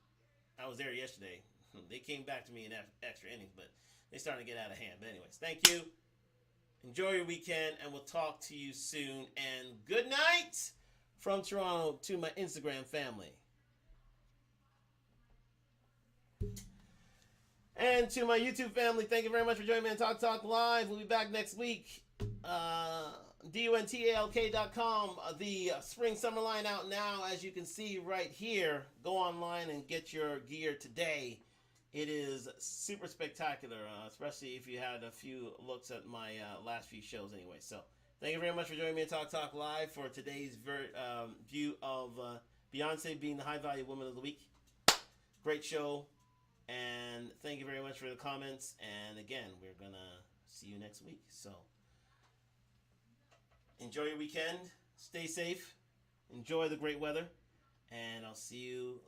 I was there yesterday. They came back to me in extra innings, but they starting to get out of hand. But anyways, thank you. Enjoy your weekend, and we'll talk to you soon. And good night from Toronto to my Instagram family. And to my YouTube family, thank you very much for joining me on Talk Talk Live. We'll be back next week. DUNTALK.com. The spring summer line out now, as you can see right here. Go online and get your gear today. It is super spectacular, especially if you had a few looks at my last few shows anyway. So thank you very much for joining me on Talk Talk Live for today's view of Beyonce being the High Value Woman of the Week. Great show. And thank you very much for the comments. And again, we're going to see you next week. So enjoy your weekend. Stay safe. Enjoy the great weather. And I'll see you